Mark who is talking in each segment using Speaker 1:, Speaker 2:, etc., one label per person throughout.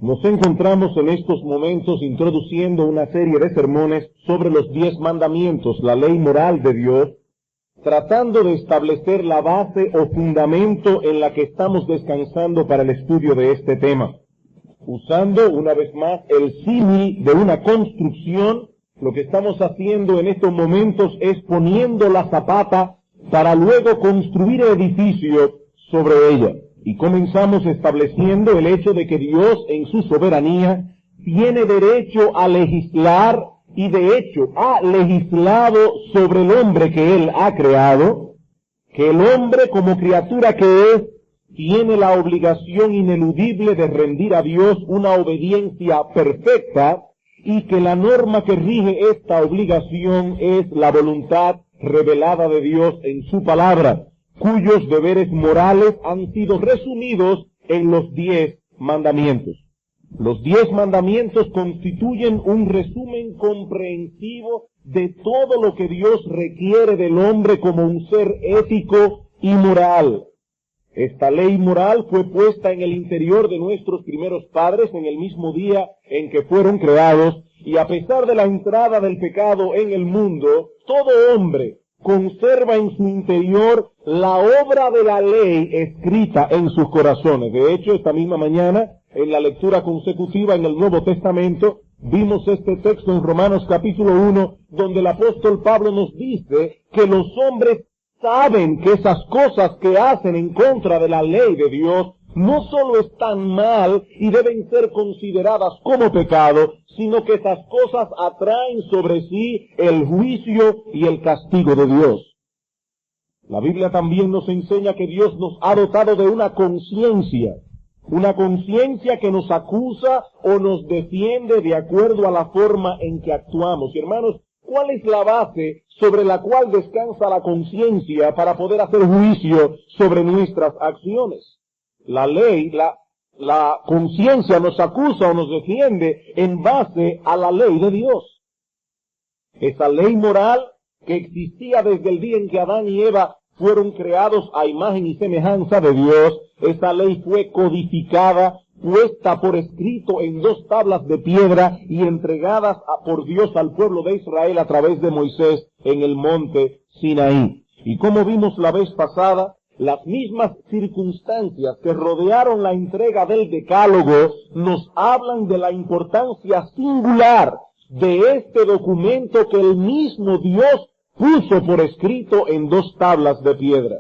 Speaker 1: Nos encontramos en estos momentos introduciendo una serie de sermones sobre los 10 mandamientos, la ley moral de Dios, tratando de establecer la base o fundamento en la que estamos descansando para el estudio de este tema. Usando una vez más el símil de una construcción, lo que estamos haciendo en estos momentos es poniendo la zapata para luego construir el edificio sobre ella. Y comenzamos estableciendo el hecho de que Dios en su soberanía tiene derecho a legislar y de hecho ha legislado sobre el hombre que Él ha creado, que el hombre como criatura que es, tiene la obligación ineludible de rendir a Dios una obediencia perfecta y que la norma que rige esta obligación es la voluntad revelada de Dios en su palabra, cuyos deberes morales han sido resumidos en los 10 mandamientos. Los 10 mandamientos constituyen un resumen comprensivo de todo lo que Dios requiere del hombre como un ser ético y moral. Esta ley moral fue puesta en el interior de nuestros primeros padres en el mismo día en que fueron creados, y a pesar de la entrada del pecado en el mundo, todo hombre conserva en su interior la obra de la ley escrita en sus corazones. De hecho, esta misma mañana, en la lectura consecutiva en el Nuevo Testamento, vimos este texto en Romanos capítulo 1, donde el apóstol Pablo nos dice que los hombres saben que esas cosas que hacen en contra de la ley de Dios no solo están mal y deben ser consideradas como pecado, sino que esas cosas atraen sobre sí el juicio y el castigo de Dios. La Biblia también nos enseña que Dios nos ha dotado de una conciencia que nos acusa o nos defiende de acuerdo a la forma en que actuamos. Y hermanos, ¿cuál es la base sobre la cual descansa la conciencia para poder hacer juicio sobre nuestras acciones? La ley, la conciencia nos acusa o nos defiende en base a la ley de Dios. Esa ley moral que existía desde el día en que Adán y Eva fueron creados a imagen y semejanza de Dios, esa ley fue codificada, puesta por escrito en 2 tablas de piedra y entregadas por Dios al pueblo de Israel a través de Moisés en el monte Sinaí. Y como vimos la vez pasada, las mismas circunstancias que rodearon la entrega del Decálogo nos hablan de la importancia singular de este documento que el mismo Dios puso por escrito en 2 tablas de piedra.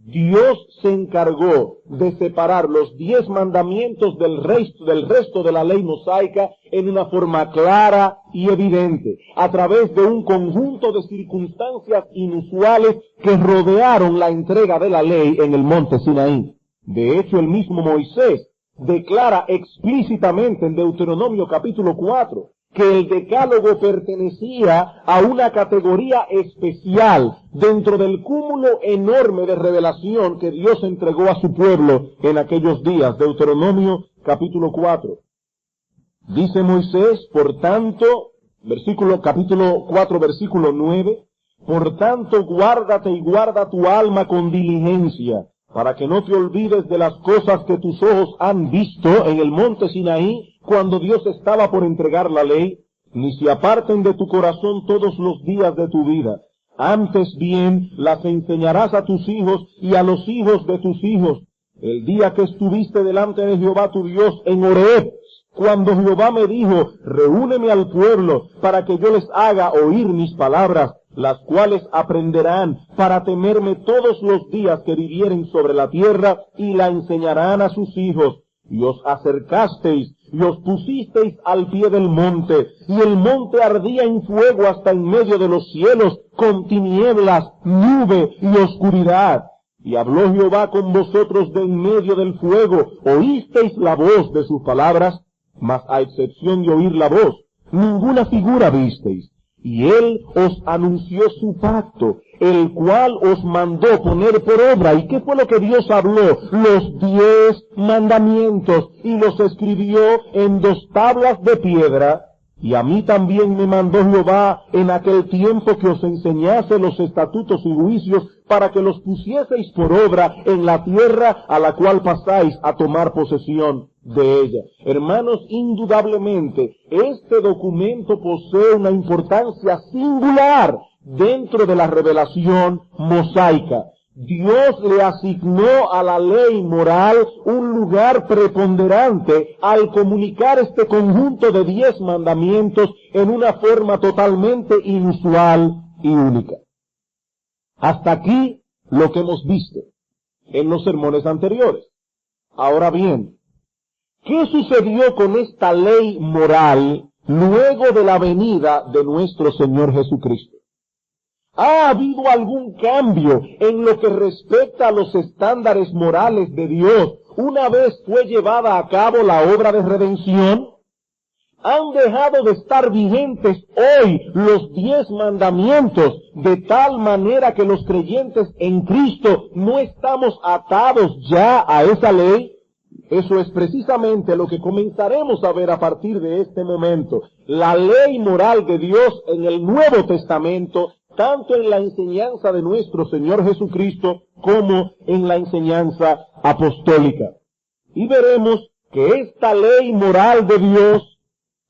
Speaker 1: Dios se encargó de separar los 10 mandamientos del resto de la ley mosaica en una forma clara y evidente, a través de un conjunto de circunstancias inusuales que rodearon la entrega de la ley en el monte Sinaí. De hecho, el mismo Moisés declara explícitamente en Deuteronomio capítulo 4 que el Decálogo pertenecía a una categoría especial dentro del cúmulo enorme de revelación que Dios entregó a su pueblo en aquellos días. Deuteronomio capítulo 4. Dice Moisés, por tanto, capítulo 4, versículo 9, por tanto guárdate y guarda tu alma con diligencia, para que no te olvides de las cosas que tus ojos han visto en el monte Sinaí, cuando Dios estaba por entregar la ley, ni se aparten de tu corazón todos los días de tu vida. Antes bien las enseñarás a tus hijos y a los hijos de tus hijos, el día que estuviste delante de Jehová tu Dios en Horeb, cuando Jehová me dijo, reúneme al pueblo para que yo les haga oír mis palabras, las cuales aprenderán para temerme todos los días que vivieren sobre la tierra, y la enseñarán a sus hijos. Y os acercasteis y os pusisteis al pie del monte, y el monte ardía en fuego hasta en medio de los cielos, con tinieblas, nube y oscuridad. Y habló Jehová con vosotros de en medio del fuego, oísteis la voz de sus palabras, mas a excepción de oír la voz, ninguna figura visteis. Y él os anunció su pacto, el cual os mandó poner por obra. ¿Y qué fue lo que Dios habló? Los 10 mandamientos, y los escribió en 2 tablas de piedra. Y a mí también me mandó Jehová en aquel tiempo que os enseñase los estatutos y juicios, para que los pusieseis por obra en la tierra a la cual pasáis a tomar posesión. de ella. Hermanos, indudablemente, este documento posee una importancia singular dentro de la revelación mosaica. Dios le asignó a la ley moral un lugar preponderante al comunicar este conjunto de 10 mandamientos en una forma totalmente inusual y única. Hasta aquí lo que hemos visto en los sermones anteriores. Ahora bien, ¿qué sucedió con esta ley moral luego de la venida de nuestro Señor Jesucristo? ¿Ha habido algún cambio en lo que respecta a los estándares morales de Dios una vez fue llevada a cabo la obra de redención? ¿Han dejado de estar vigentes hoy los 10 mandamientos de tal manera que los creyentes en Cristo no estamos atados ya a esa ley? Eso es precisamente lo que comenzaremos a ver a partir de este momento. La ley moral de Dios en el Nuevo Testamento, tanto en la enseñanza de nuestro Señor Jesucristo como en la enseñanza apostólica. Y veremos que esta ley moral de Dios,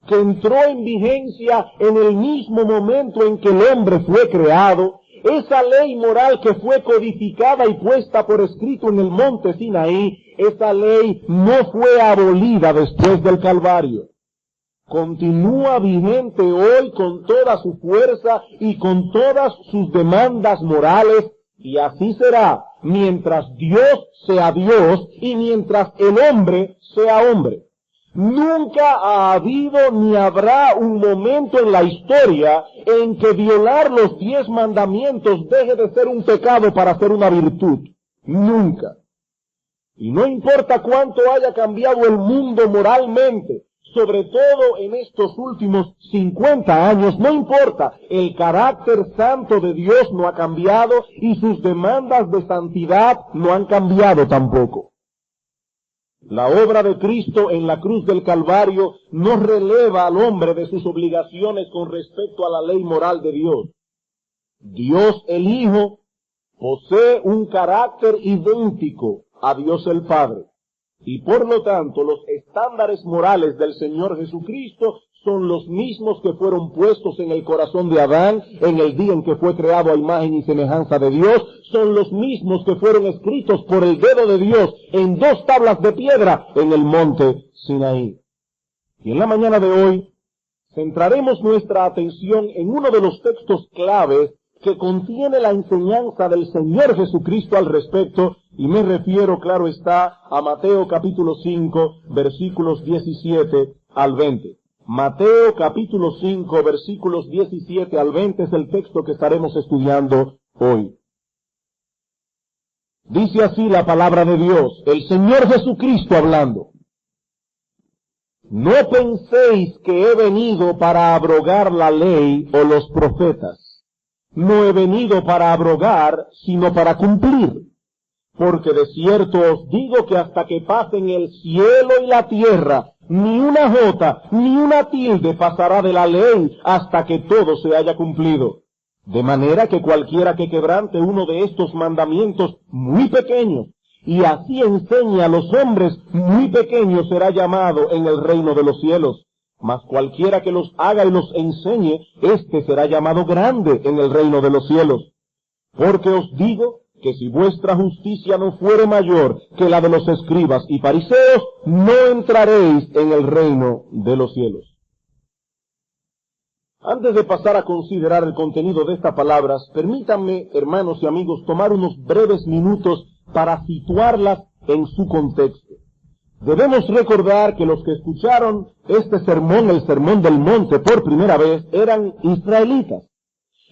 Speaker 1: que entró en vigencia en el mismo momento en que el hombre fue creado, esa ley moral que fue codificada y puesta por escrito en el monte Sinaí, esa ley no fue abolida después del Calvario. Continúa vigente hoy con toda su fuerza y con todas sus demandas morales, y así será mientras Dios sea Dios y mientras el hombre sea hombre. Nunca ha habido ni habrá un momento en la historia en que violar los 10 mandamientos deje de ser un pecado para ser una virtud. Nunca. Y no importa cuánto haya cambiado el mundo moralmente, sobre todo en estos últimos 50 años, no importa, el carácter santo de Dios no ha cambiado y sus demandas de santidad no han cambiado tampoco. La obra de Cristo en la cruz del Calvario no releva al hombre de sus obligaciones con respecto a la ley moral de Dios. Dios el Hijo posee un carácter idéntico a Dios el Padre. Y por lo tanto, los estándares morales del Señor Jesucristo son los mismos que fueron puestos en el corazón de Adán en el día en que fue creado a imagen y semejanza de Dios, son los mismos que fueron escritos por el dedo de Dios en 2 tablas de piedra en el monte Sinaí. Y en la mañana de hoy, centraremos nuestra atención en uno de los textos claves que contiene la enseñanza del Señor Jesucristo al respecto, y me refiero, claro está, a Mateo capítulo 5, versículos 17 al 20. Mateo capítulo 5, versículos 17 al 20 es el texto que estaremos estudiando hoy. Dice así la palabra de Dios, el Señor Jesucristo hablando. No penséis que he venido para abrogar la ley o los profetas. No he venido para abrogar, sino para cumplir. Porque de cierto os digo que hasta que pasen el cielo y la tierra, ni una jota, ni una tilde pasará de la ley hasta que todo se haya cumplido. De manera que cualquiera que quebrante uno de estos mandamientos muy pequeños, y así enseñe a los hombres muy pequeños, será llamado en el reino de los cielos. Mas cualquiera que los haga y los enseñe, éste será llamado grande en el reino de los cielos. Porque os digo que si vuestra justicia no fuere mayor que la de los escribas y fariseos, no entraréis en el reino de los cielos. Antes de pasar a considerar el contenido de estas palabras, permítanme, hermanos y amigos, tomar unos breves minutos para situarlas en su contexto. Debemos recordar que los que escucharon este sermón, el Sermón del Monte, por primera vez, eran israelitas,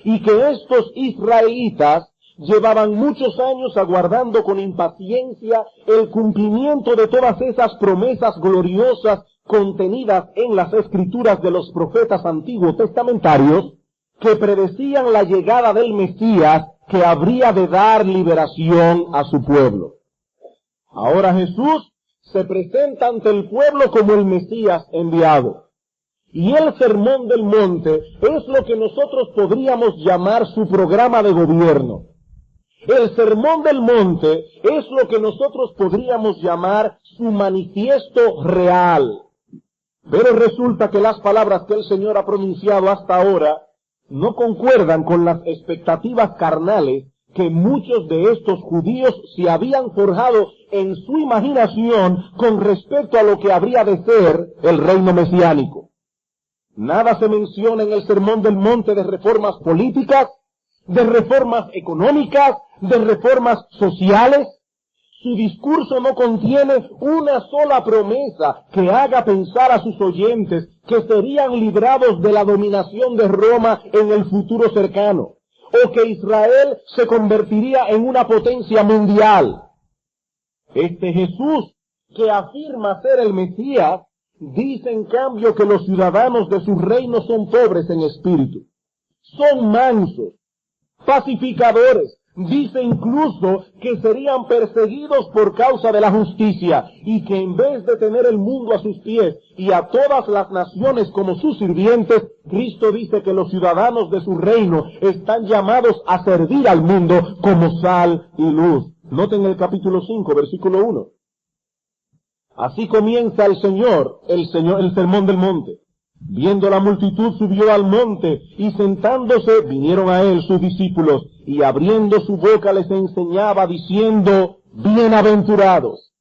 Speaker 1: y que estos israelitas llevaban muchos años aguardando con impaciencia el cumplimiento de todas esas promesas gloriosas contenidas en las escrituras de los profetas antiguos testamentarios que predecían la llegada del Mesías que habría de dar liberación a su pueblo. Ahora Jesús se presenta ante el pueblo como el Mesías enviado. Y el Sermón del Monte es lo que nosotros podríamos llamar su programa de gobierno. El Sermón del Monte es lo que nosotros podríamos llamar su manifiesto real. Pero resulta que las palabras que el Señor ha pronunciado hasta ahora no concuerdan con las expectativas carnales que muchos de estos judíos se habían forjado en su imaginación con respecto a lo que habría de ser el reino mesiánico. Nada se menciona en el Sermón del Monte de reformas políticas, de reformas económicas, de reformas sociales. Su discurso no contiene una sola promesa que haga pensar a sus oyentes que serían librados de la dominación de Roma en el futuro cercano, o que Israel se convertiría en una potencia mundial. Este Jesús, que afirma ser el Mesías, dice en cambio que los ciudadanos de su reino son pobres en espíritu, son mansos, pacificadores. Dice incluso que serían perseguidos por causa de la justicia y que en vez de tener el mundo a sus pies y a todas las naciones como sus sirvientes, Cristo dice que los ciudadanos de su reino están llamados a servir al mundo como sal y luz. Noten el capítulo 5, versículo 1. Así comienza el Sermón del Monte. Viendo la multitud subió al monte, y sentándose vinieron a él sus discípulos, y abriendo su boca les enseñaba, diciendo, bienaventurados,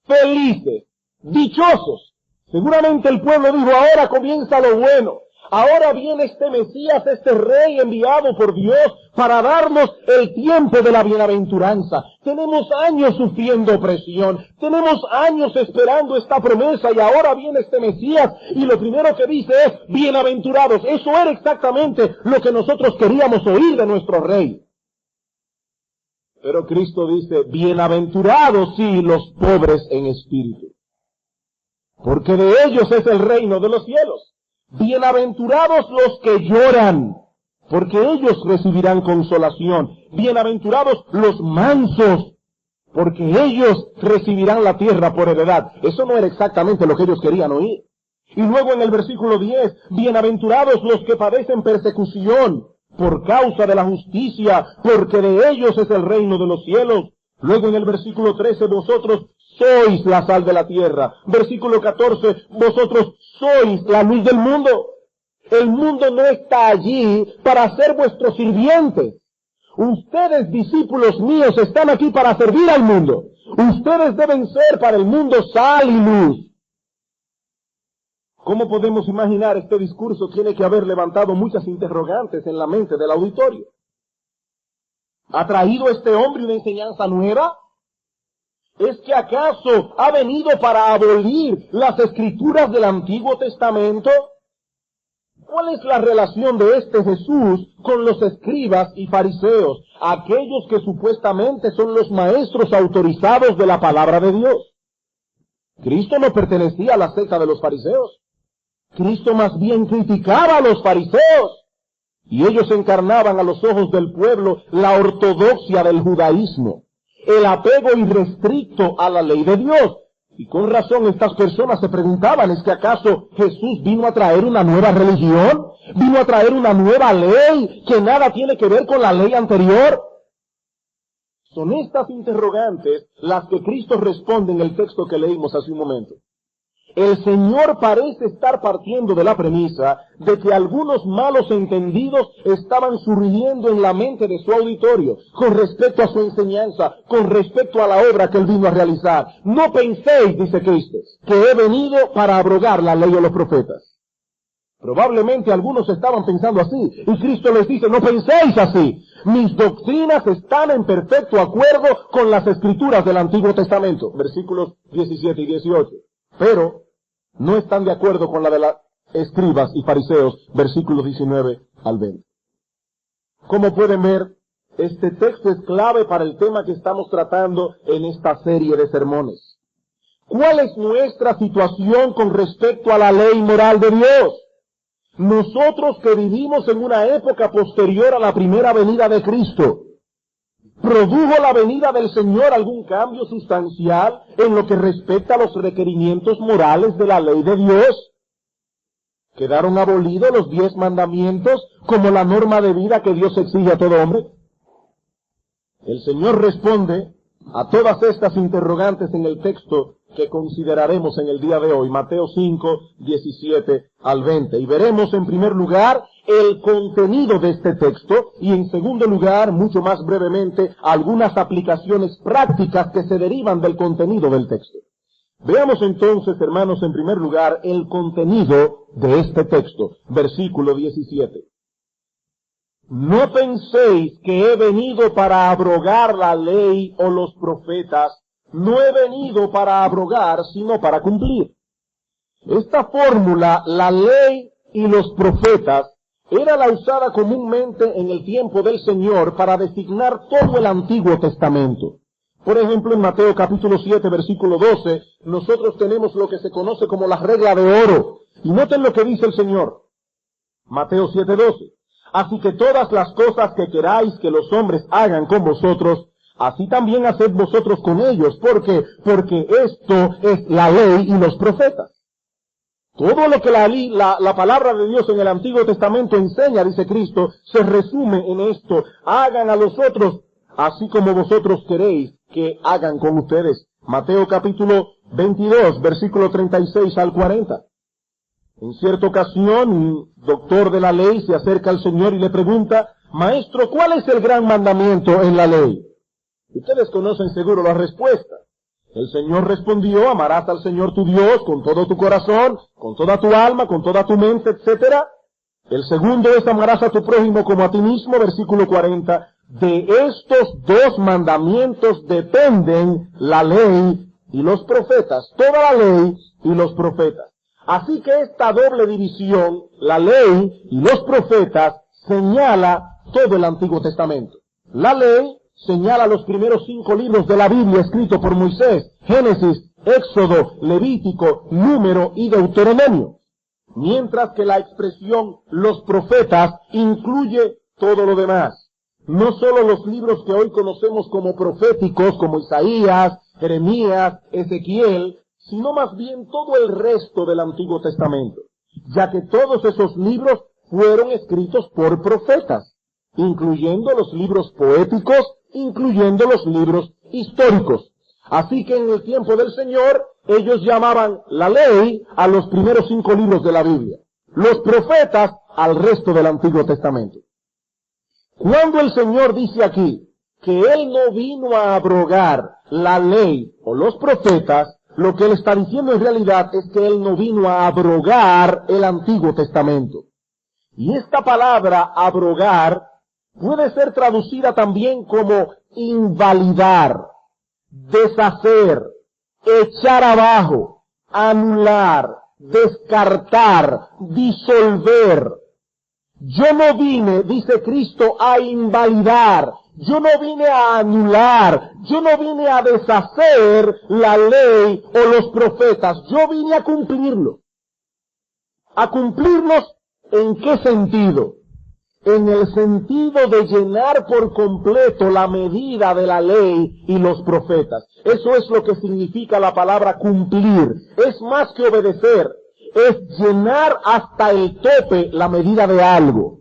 Speaker 1: felices, dichosos. Seguramente el pueblo dijo, ahora comienza lo bueno. Ahora viene este Mesías, este Rey enviado por Dios para darnos el tiempo de la bienaventuranza. Tenemos años sufriendo opresión, tenemos años esperando esta promesa y ahora viene este Mesías y lo primero que dice es, bienaventurados. Eso era exactamente lo que nosotros queríamos oír de nuestro Rey. Pero Cristo dice, bienaventurados sí los pobres en espíritu, porque de ellos es el reino de los cielos. Bienaventurados los que lloran, porque ellos recibirán consolación. Bienaventurados los mansos, porque ellos recibirán la tierra por heredad. Eso no era exactamente lo que ellos querían oír. Y luego en el versículo 10, bienaventurados los que padecen persecución por causa de la justicia, porque de ellos es el reino de los cielos. Luego en el versículo 13, vosotros sois la sal de la tierra. Versículo 14, vosotros sois la luz del mundo. El mundo no está allí para ser vuestros sirvientes. Ustedes, discípulos míos, están aquí para servir al mundo. Ustedes deben ser para el mundo sal y luz. ¿Cómo podemos imaginar este discurso? Tiene que haber levantado muchas interrogantes en la mente del auditorio. ¿Ha traído este hombre una enseñanza nueva? ¿Es que acaso ha venido para abolir las escrituras del Antiguo Testamento? ¿Cuál es la relación de este Jesús con los escribas y fariseos, aquellos que supuestamente son los maestros autorizados de la palabra de Dios? Cristo no pertenecía a la secta de los fariseos. Cristo más bien criticaba a los fariseos, y ellos encarnaban a los ojos del pueblo la ortodoxia del judaísmo, el apego irrestricto a la ley de Dios. Y con razón estas personas se preguntaban, ¿es que acaso Jesús vino a traer una nueva religión? ¿Vino a traer una nueva ley que nada tiene que ver con la ley anterior? Son estas interrogantes las que Cristo responde en el texto que leímos hace un momento. El Señor parece estar partiendo de la premisa de que algunos malos entendidos estaban surgiendo en la mente de su auditorio con respecto a su enseñanza, con respecto a la obra que Él vino a realizar. No penséis, dice Cristo, que he venido para abrogar la ley de los profetas. Probablemente algunos estaban pensando así, y Cristo les dice, no penséis así. Mis doctrinas están en perfecto acuerdo con las escrituras del Antiguo Testamento, versículos 17 y 18. Pero no están de acuerdo con la de los escribas y fariseos, versículos 19 al 20. Como pueden ver, este texto es clave para el tema que estamos tratando en esta serie de sermones. ¿Cuál es nuestra situación con respecto a la ley moral de Dios? Nosotros que vivimos en una época posterior a la primera venida de Cristo, ¿produjo la venida del Señor algún cambio sustancial en lo que respecta a los requerimientos morales de la ley de Dios? ¿Quedaron abolidos los 10 mandamientos como la norma de vida que Dios exige a todo hombre? El Señor responde a todas estas interrogantes en el texto que consideraremos en el día de hoy, Mateo 5, 17 al 20. Y veremos en primer lugar el contenido de este texto y en segundo lugar, mucho más brevemente, algunas aplicaciones prácticas que se derivan del contenido del texto. Veamos entonces, hermanos, en primer lugar, el contenido de este texto, versículo 17. No penséis que he venido para abrogar la ley o los profetas. No he venido para abrogar, sino para cumplir. Esta fórmula, la ley y los profetas, era la usada comúnmente en el tiempo del Señor para designar todo el Antiguo Testamento. Por ejemplo, en Mateo capítulo 7, versículo 12, nosotros tenemos lo que se conoce como la regla de oro. Y noten lo que dice el Señor. Mateo 7, 12. Así que todas las cosas que queráis que los hombres hagan con vosotros, así también haced vosotros con ellos. ¿Por qué? Porque esto es la ley y los profetas. Todo lo que la palabra de Dios en el Antiguo Testamento enseña, dice Cristo, se resume en esto. Hagan a los otros así como vosotros queréis que hagan con ustedes. Mateo capítulo 22, versículo 36 al 40. En cierta ocasión, un doctor de la ley se acerca al Señor y le pregunta, Maestro, ¿cuál es el gran mandamiento en la ley? Ustedes conocen seguro la respuesta. El Señor respondió, amarás al Señor tu Dios con todo tu corazón, con toda tu alma, con toda tu mente, etc. El segundo es amarás a tu prójimo como a ti mismo, versículo 40. De estos dos mandamientos dependen la ley y los profetas, toda la ley y los profetas. Así que esta doble división, la ley y los profetas, señala todo el Antiguo Testamento. La ley señala los primeros 5 libros de la Biblia escritos por Moisés, Génesis, Éxodo, Levítico, Número y Deuteronomio. Mientras que la expresión los profetas incluye todo lo demás. No solo los libros que hoy conocemos como proféticos, como Isaías, Jeremías, Ezequiel, sino más bien todo el resto del Antiguo Testamento, ya que todos esos libros fueron escritos por profetas, incluyendo los libros poéticos, incluyendo los libros históricos. Así que en el tiempo del Señor, ellos llamaban la ley a los primeros 5 libros de la Biblia, los profetas al resto del Antiguo Testamento. Cuando el Señor dice aquí que Él no vino a abrogar la ley o los profetas, lo que Él está diciendo en realidad es que Él no vino a abrogar el Antiguo Testamento. Y esta palabra abrogar puede ser traducida también como invalidar, deshacer, echar abajo, anular, descartar, disolver. Yo no vine, dice Cristo, a invalidar, yo no vine a anular, yo no vine a deshacer la ley o los profetas, yo vine a cumplirlo. ¿A cumplirlos en qué sentido? En el sentido de llenar por completo la medida de la ley y los profetas. Eso es lo que significa la palabra cumplir. Es más que obedecer. Es llenar hasta el tope la medida de algo.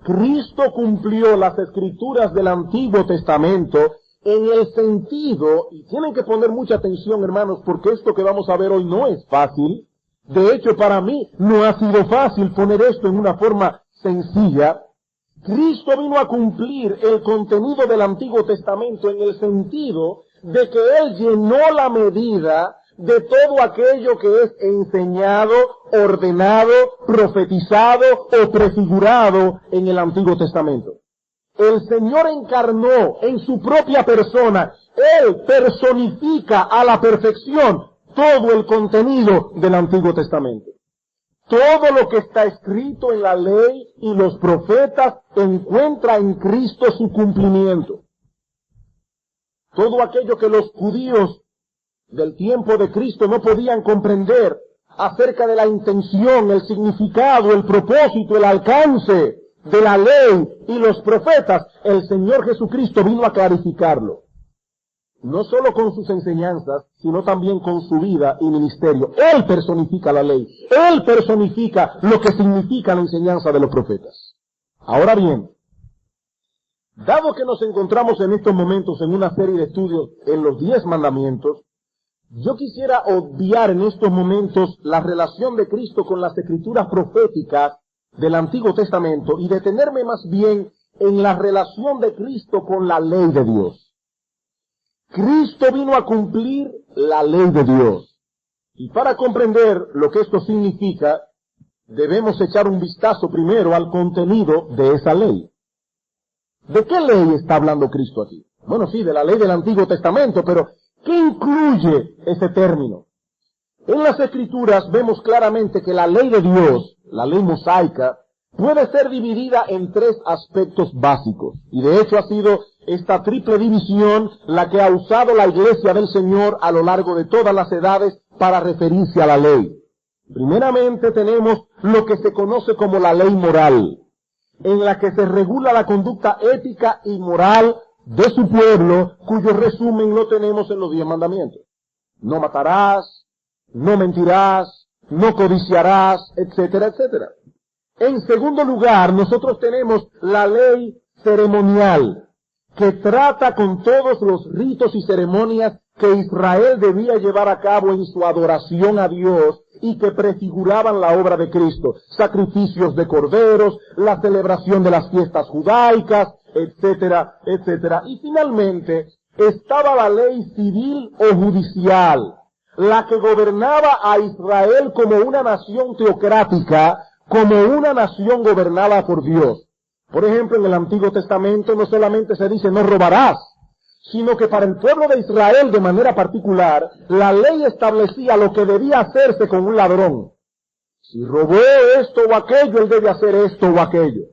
Speaker 1: Cristo cumplió las escrituras del Antiguo Testamento en el sentido, y tienen que poner mucha atención, hermanos, porque esto que vamos a ver hoy no es fácil. De hecho, para mí no ha sido fácil poner esto en una forma sencilla. Cristo vino a cumplir el contenido del Antiguo Testamento en el sentido de que Él llenó la medida de todo aquello que es enseñado, ordenado, profetizado o prefigurado en el Antiguo Testamento. El Señor encarnó en su propia persona, Él personifica a la perfección todo el contenido del Antiguo Testamento. Todo lo que está escrito en la ley y los profetas encuentra en Cristo su cumplimiento. Todo aquello que los judíos del tiempo de Cristo no podían comprender acerca de la intención, el significado, el propósito, el alcance de la ley y los profetas, el Señor Jesucristo vino a clarificarlo. No solo con sus enseñanzas, sino también con su vida y ministerio. Él personifica la ley. Él personifica lo que significa la enseñanza de los profetas. Ahora bien, Dado que nos encontramos en estos momentos en una serie de estudios en los 10 mandamientos, yo quisiera obviar en estos momentos la relación de Cristo con las escrituras proféticas del Antiguo Testamento y detenerme más bien en la relación de Cristo con la ley de Dios. Cristo vino a cumplir la ley de Dios. Y para comprender lo que esto significa, debemos echar un vistazo primero al contenido de esa ley. ¿De qué ley está hablando Cristo aquí? Bueno, sí, de la ley del Antiguo Testamento, pero ¿qué incluye ese término? En las Escrituras vemos claramente que la ley de Dios, la ley mosaica, puede ser dividida en 3 aspectos básicos. Y de hecho ha sido esta triple división la que ha usado la Iglesia del Señor a lo largo de todas las edades para referirse a la ley. Primeramente tenemos lo que se conoce como la ley moral, en la que se regula la conducta ética y moral de su pueblo, cuyo resumen lo tenemos en los 10 mandamientos. No matarás, no mentirás, no codiciarás, etcétera, etcétera. En segundo lugar, nosotros tenemos la ley ceremonial, que trata con todos los ritos y ceremonias que Israel debía llevar a cabo en su adoración a Dios y que prefiguraban la obra de Cristo. Sacrificios de corderos, la celebración de las fiestas judaicas, etcétera, etcétera. Y finalmente estaba la ley civil o judicial, la que gobernaba a Israel como una nación teocrática, como una nación gobernada por Dios. Por ejemplo, en el Antiguo Testamento no solamente se dice no robarás, sino que para el pueblo de Israel de manera particular, la ley establecía lo que debía hacerse con un ladrón. Si robó esto o aquello, él debe hacer esto o aquello.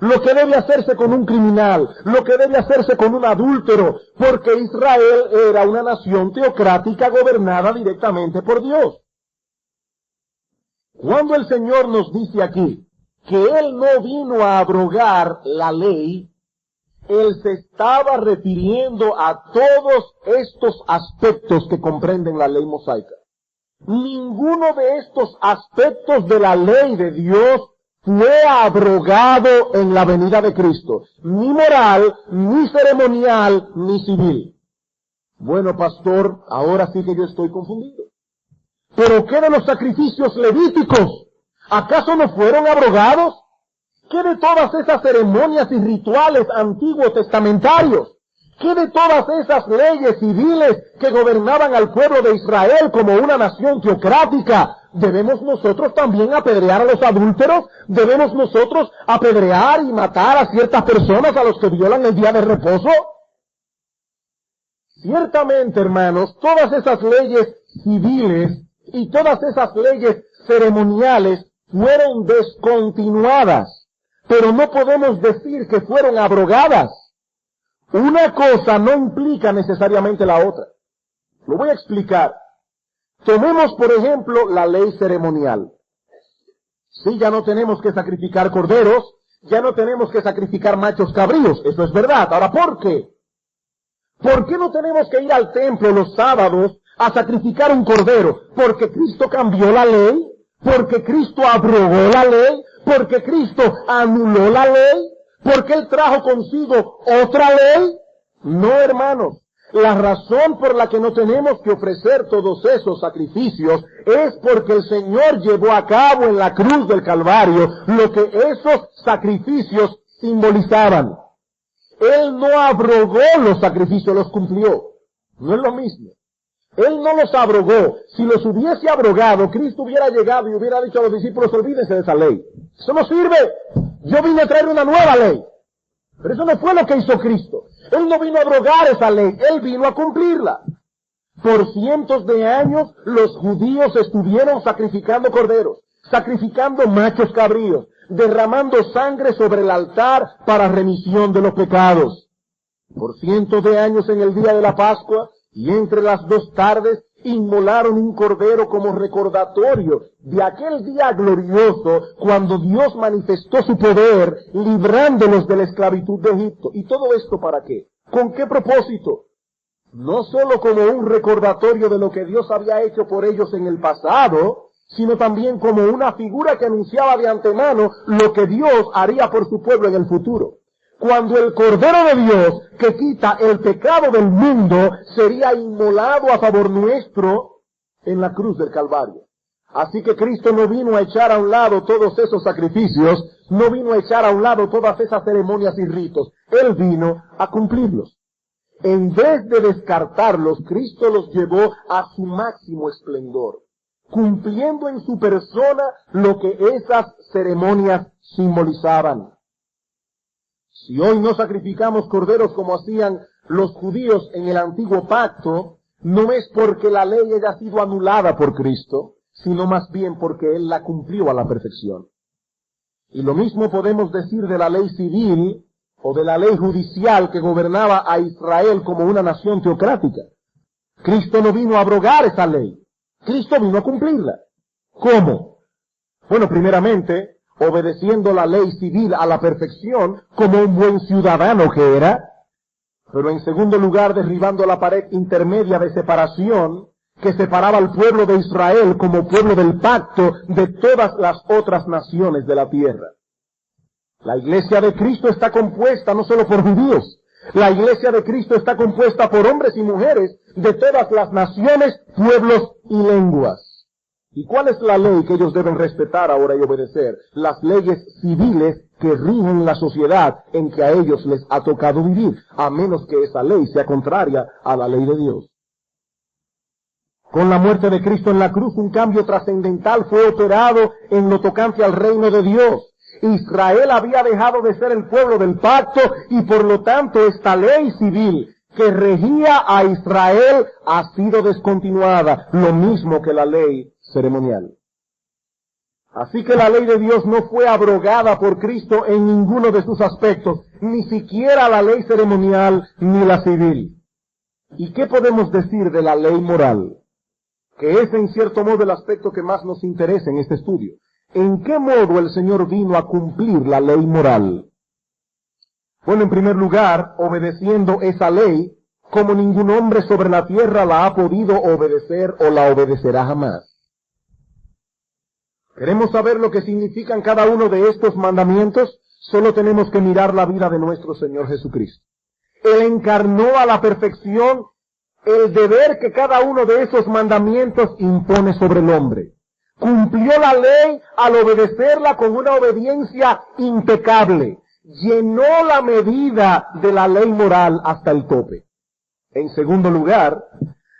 Speaker 1: Lo que debe hacerse con un criminal, lo que debe hacerse con un adúltero, porque Israel era una nación teocrática gobernada directamente por Dios. Cuando el Señor nos dice aquí que Él no vino a abrogar la ley, Él se estaba refiriendo a todos estos aspectos que comprenden la ley mosaica. Ninguno de estos aspectos de la ley de Dios fue abrogado en la venida de Cristo, ni moral, ni ceremonial, ni civil. Bueno, pastor, ahora sí que yo estoy confundido. ¿Pero qué de los sacrificios levíticos? ¿Acaso no fueron abrogados? ¿Qué de todas esas ceremonias y rituales antiguos testamentarios? ¿Qué de todas esas leyes civiles que gobernaban al pueblo de Israel como una nación teocrática? ¿Debemos nosotros también apedrear a los adúlteros? ¿Debemos nosotros apedrear y matar a ciertas personas a los que violan el día de reposo? Ciertamente, hermanos, todas esas leyes civiles y todas esas leyes ceremoniales fueron descontinuadas, pero no podemos decir que fueron abrogadas. Una cosa no implica necesariamente la otra. Lo voy a explicar. Tomemos, por ejemplo, la ley ceremonial. Sí, ya no tenemos que sacrificar corderos, ya no tenemos que sacrificar machos cabríos, eso es verdad. Ahora, ¿por qué? ¿Por qué no tenemos que ir al templo los sábados a sacrificar un cordero? ¿Porque Cristo cambió la ley? ¿Porque Cristo abrogó la ley? ¿Porque Cristo anuló la ley? ¿Porque Él trajo consigo otra ley? No, hermanos. La razón por la que no tenemos que ofrecer todos esos sacrificios es porque el Señor llevó a cabo en la cruz del Calvario lo que esos sacrificios simbolizaban. Él no abrogó los sacrificios, los cumplió. No es lo mismo. Él no los abrogó. Si los hubiese abrogado, Cristo hubiera llegado y hubiera dicho a los discípulos, olvídense de esa ley. Eso no sirve. Yo vine a traer una nueva ley. Pero eso no fue lo que hizo Cristo. Él no vino a abrogar esa ley, Él vino a cumplirla. Por cientos de años los judíos estuvieron sacrificando corderos, sacrificando machos cabríos, derramando sangre sobre el altar para remisión de los pecados. Por cientos de años en el día de la Pascua y entre las 2 tardes inmolaron un cordero como recordatorio de aquel día glorioso cuando Dios manifestó su poder librándolos de la esclavitud de Egipto. ¿Y todo esto para qué? ¿Con qué propósito? No solo como un recordatorio de lo que Dios había hecho por ellos en el pasado, sino también como una figura que anunciaba de antemano lo que Dios haría por su pueblo en el futuro. cuando el Cordero de Dios, que quita el pecado del mundo, sería inmolado a favor nuestro en la cruz del Calvario. Así que Cristo no vino a echar a un lado todos esos sacrificios, no vino a echar a un lado todas esas ceremonias y ritos. Él vino a cumplirlos. En vez de descartarlos, Cristo los llevó a su máximo esplendor, cumpliendo en su persona lo que esas ceremonias simbolizaban. Si hoy no sacrificamos corderos como hacían los judíos en el antiguo pacto, no es porque la ley haya sido anulada por Cristo, sino más bien porque Él la cumplió a la perfección. Y lo mismo podemos decir de la ley civil o de la ley judicial que gobernaba a Israel como una nación teocrática. Cristo no vino a abrogar esa ley, Cristo vino a cumplirla. ¿Cómo? Bueno, primeramente, obedeciendo la ley civil a la perfección, como un buen ciudadano que era, pero en segundo lugar, derribando la pared intermedia de separación que separaba al pueblo de Israel como pueblo del pacto de todas las otras naciones de la tierra. La iglesia de Cristo está compuesta no solo por judíos, la iglesia de Cristo está compuesta por hombres y mujeres de todas las naciones, pueblos y lenguas. ¿Y cuál es la ley que ellos deben respetar ahora y obedecer? Las leyes civiles que rigen la sociedad en que a ellos les ha tocado vivir, a menos que esa ley sea contraria a la ley de Dios. Con la muerte de Cristo en la cruz, un cambio trascendental fue operado en lo tocante al reino de Dios. Israel había dejado de ser el pueblo del pacto y por lo tanto esta ley civil que regía a Israel ha sido descontinuada, lo mismo que la ley ceremonial. Así que la ley de Dios no fue abrogada por Cristo en ninguno de sus aspectos, ni siquiera la ley ceremonial ni la civil. ¿Y qué podemos decir de la ley moral? Que es en cierto modo el aspecto que más nos interesa en este estudio. ¿En qué modo el Señor vino a cumplir la ley moral? Bueno, en primer lugar, obedeciendo esa ley, como ningún hombre sobre la tierra la ha podido obedecer o la obedecerá jamás. ¿Queremos saber lo que significan cada uno de estos mandamientos? Solo tenemos que mirar la vida de nuestro Señor Jesucristo. Él encarnó a la perfección el deber que cada uno de esos mandamientos impone sobre el hombre. Cumplió la ley al obedecerla con una obediencia impecable. Llenó la medida de la ley moral hasta el tope. En segundo lugar,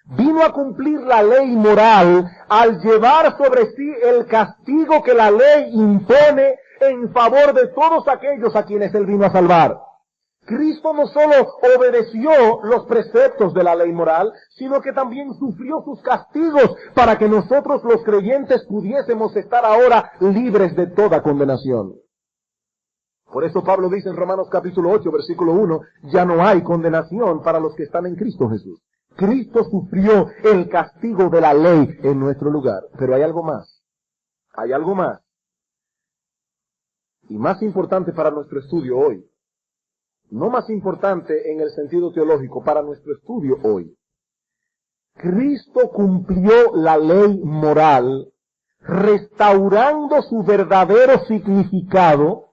Speaker 1: vino a cumplir la ley moral al llevar sobre sí el castigo que la ley impone en favor de todos aquellos a quienes Él vino a salvar. Cristo no solo obedeció los preceptos de la ley moral, sino que también sufrió sus castigos para que nosotros los creyentes pudiésemos estar ahora libres de toda condenación. Por eso Pablo dice en Romanos capítulo 8, versículo 1, ya no hay condenación para los que están en Cristo Jesús. Cristo sufrió el castigo de la ley en nuestro lugar. Pero hay algo más. Hay algo más. Y más importante para nuestro estudio hoy. No más importante en el sentido teológico, para nuestro estudio hoy. Cristo cumplió la ley moral, restaurando su verdadero significado,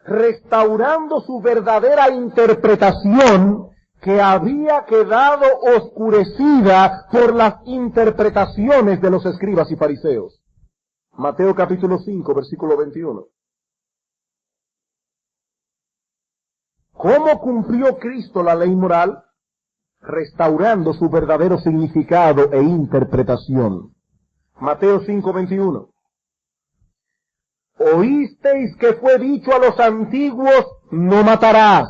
Speaker 1: restaurando su verdadera interpretación, que había quedado oscurecida por las interpretaciones de los escribas y fariseos. Mateo capítulo 5, versículo 21. ¿Cómo cumplió Cristo la ley moral? Restaurando su verdadero significado e interpretación. Mateo 5, 21. Oísteis que fue dicho a los antiguos, no matarás.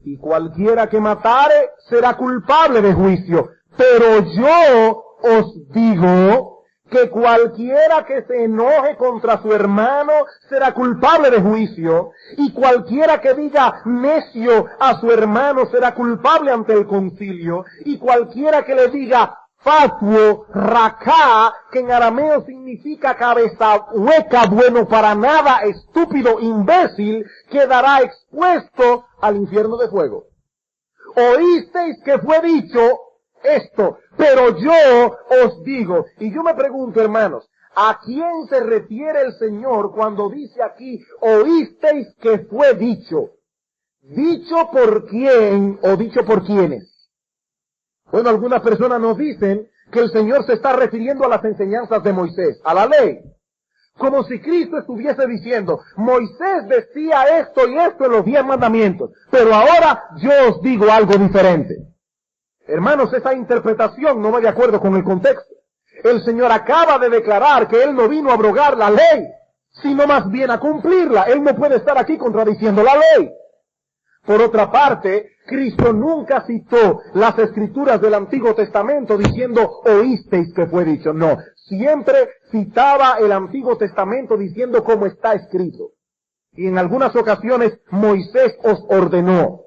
Speaker 1: Y cualquiera que matare será culpable de juicio. Pero yo os digo que cualquiera que se enoje contra su hermano será culpable de juicio. Y cualquiera que diga necio a su hermano será culpable ante el concilio. Y cualquiera que le diga fatuo, raká, que en arameo significa cabeza hueca, bueno para nada, estúpido, imbécil, quedará expuesto al infierno de fuego. Oísteis que fue dicho esto, pero yo os digo, y yo me pregunto, hermanos, ¿a quién se refiere el Señor cuando dice aquí, oísteis que fue dicho? ¿Dicho por quién o dicho por quiénes? Bueno, algunas personas nos dicen que el Señor se está refiriendo a las enseñanzas de Moisés, a la ley. Como si Cristo estuviese diciendo, Moisés decía esto y esto en los 10 mandamientos, pero ahora yo os digo algo diferente. Hermanos, esa interpretación no va de acuerdo con el contexto. El Señor acaba de declarar que Él no vino a abrogar la ley, sino más bien a cumplirla. Él no puede estar aquí contradiciendo la ley. Por otra parte, Cristo nunca citó las escrituras del Antiguo Testamento diciendo, oísteis que fue dicho. No, siempre citaba el Antiguo Testamento diciendo como está escrito. Y en algunas ocasiones Moisés os ordenó.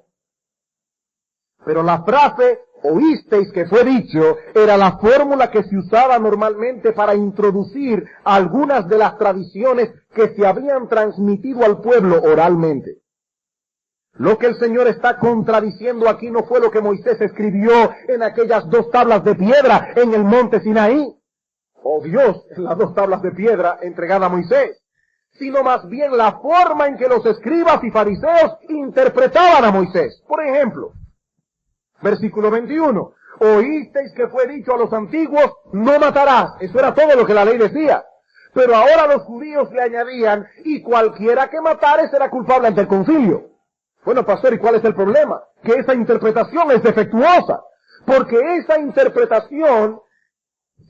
Speaker 1: Pero la frase, oísteis que fue dicho, era la fórmula que se usaba normalmente para introducir algunas de las tradiciones que se habían transmitido al pueblo oralmente. Lo que el Señor está contradiciendo aquí no fue lo que Moisés escribió en aquellas 2 tablas de piedra en el monte Sinaí, o Dios en las 2 tablas de piedra entregadas a Moisés, sino más bien la forma en que los escribas y fariseos interpretaban a Moisés. Por ejemplo, versículo 21, oísteis que fue dicho a los antiguos, no matarás. Eso era todo lo que la ley decía. Pero ahora los judíos le añadían, y cualquiera que matare será culpable ante el concilio. Bueno, pastor, ¿y cuál es el problema? Que esa interpretación es defectuosa, porque esa interpretación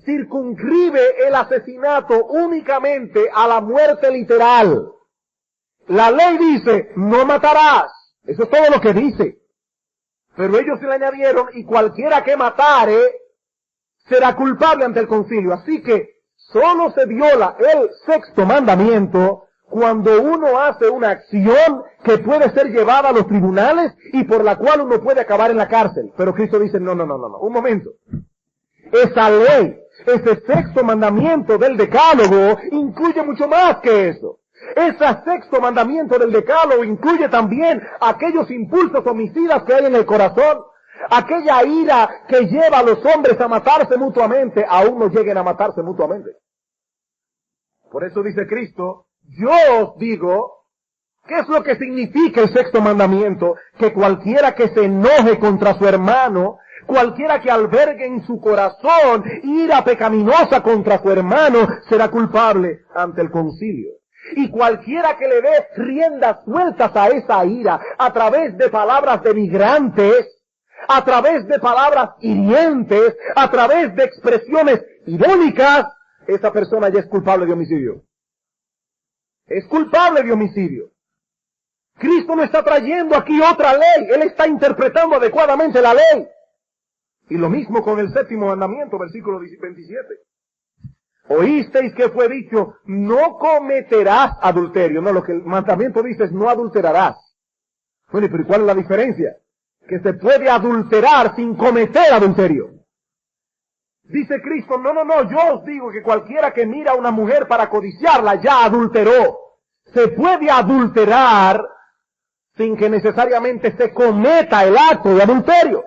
Speaker 1: circunscribe el asesinato únicamente a la muerte literal. La ley dice, no matarás. Eso es todo lo que dice. Pero ellos se le añadieron, y cualquiera que matare será culpable ante el concilio. Así que solo se viola el 6º mandamiento cuando uno hace una acción que puede ser llevada a los tribunales y por la cual uno puede acabar en la cárcel. Pero Cristo dice, no, un momento. Esa ley, ese 6º mandamiento del decálogo incluye mucho más que eso. Ese 6º mandamiento del decálogo incluye también aquellos impulsos homicidas que hay en el corazón, aquella ira que lleva a los hombres a matarse mutuamente, aún no lleguen a matarse mutuamente. Por eso dice Cristo, yo os digo, ¿qué es lo que significa el 6º mandamiento? Que cualquiera que se enoje contra su hermano, cualquiera que albergue en su corazón ira pecaminosa contra su hermano, será culpable ante el concilio. Y cualquiera que le dé riendas sueltas a esa ira, a través de palabras denigrantes, a través de palabras hirientes, a través de expresiones irónicas, esa persona ya es culpable de homicidio. Es culpable de homicidio. Cristo no está trayendo aquí otra ley, Él está interpretando adecuadamente la ley. Y lo mismo con el 7º mandamiento, versículo 27. Oísteis que fue dicho, no cometerás adulterio. No, lo que el mandamiento dice es no adulterarás. Bueno, pero ¿y cuál es la diferencia? Que se puede adulterar sin cometer adulterio. Dice Cristo, no, yo os digo que cualquiera que mira a una mujer para codiciarla ya adulteró. Se puede adulterar sin que necesariamente se cometa el acto de adulterio.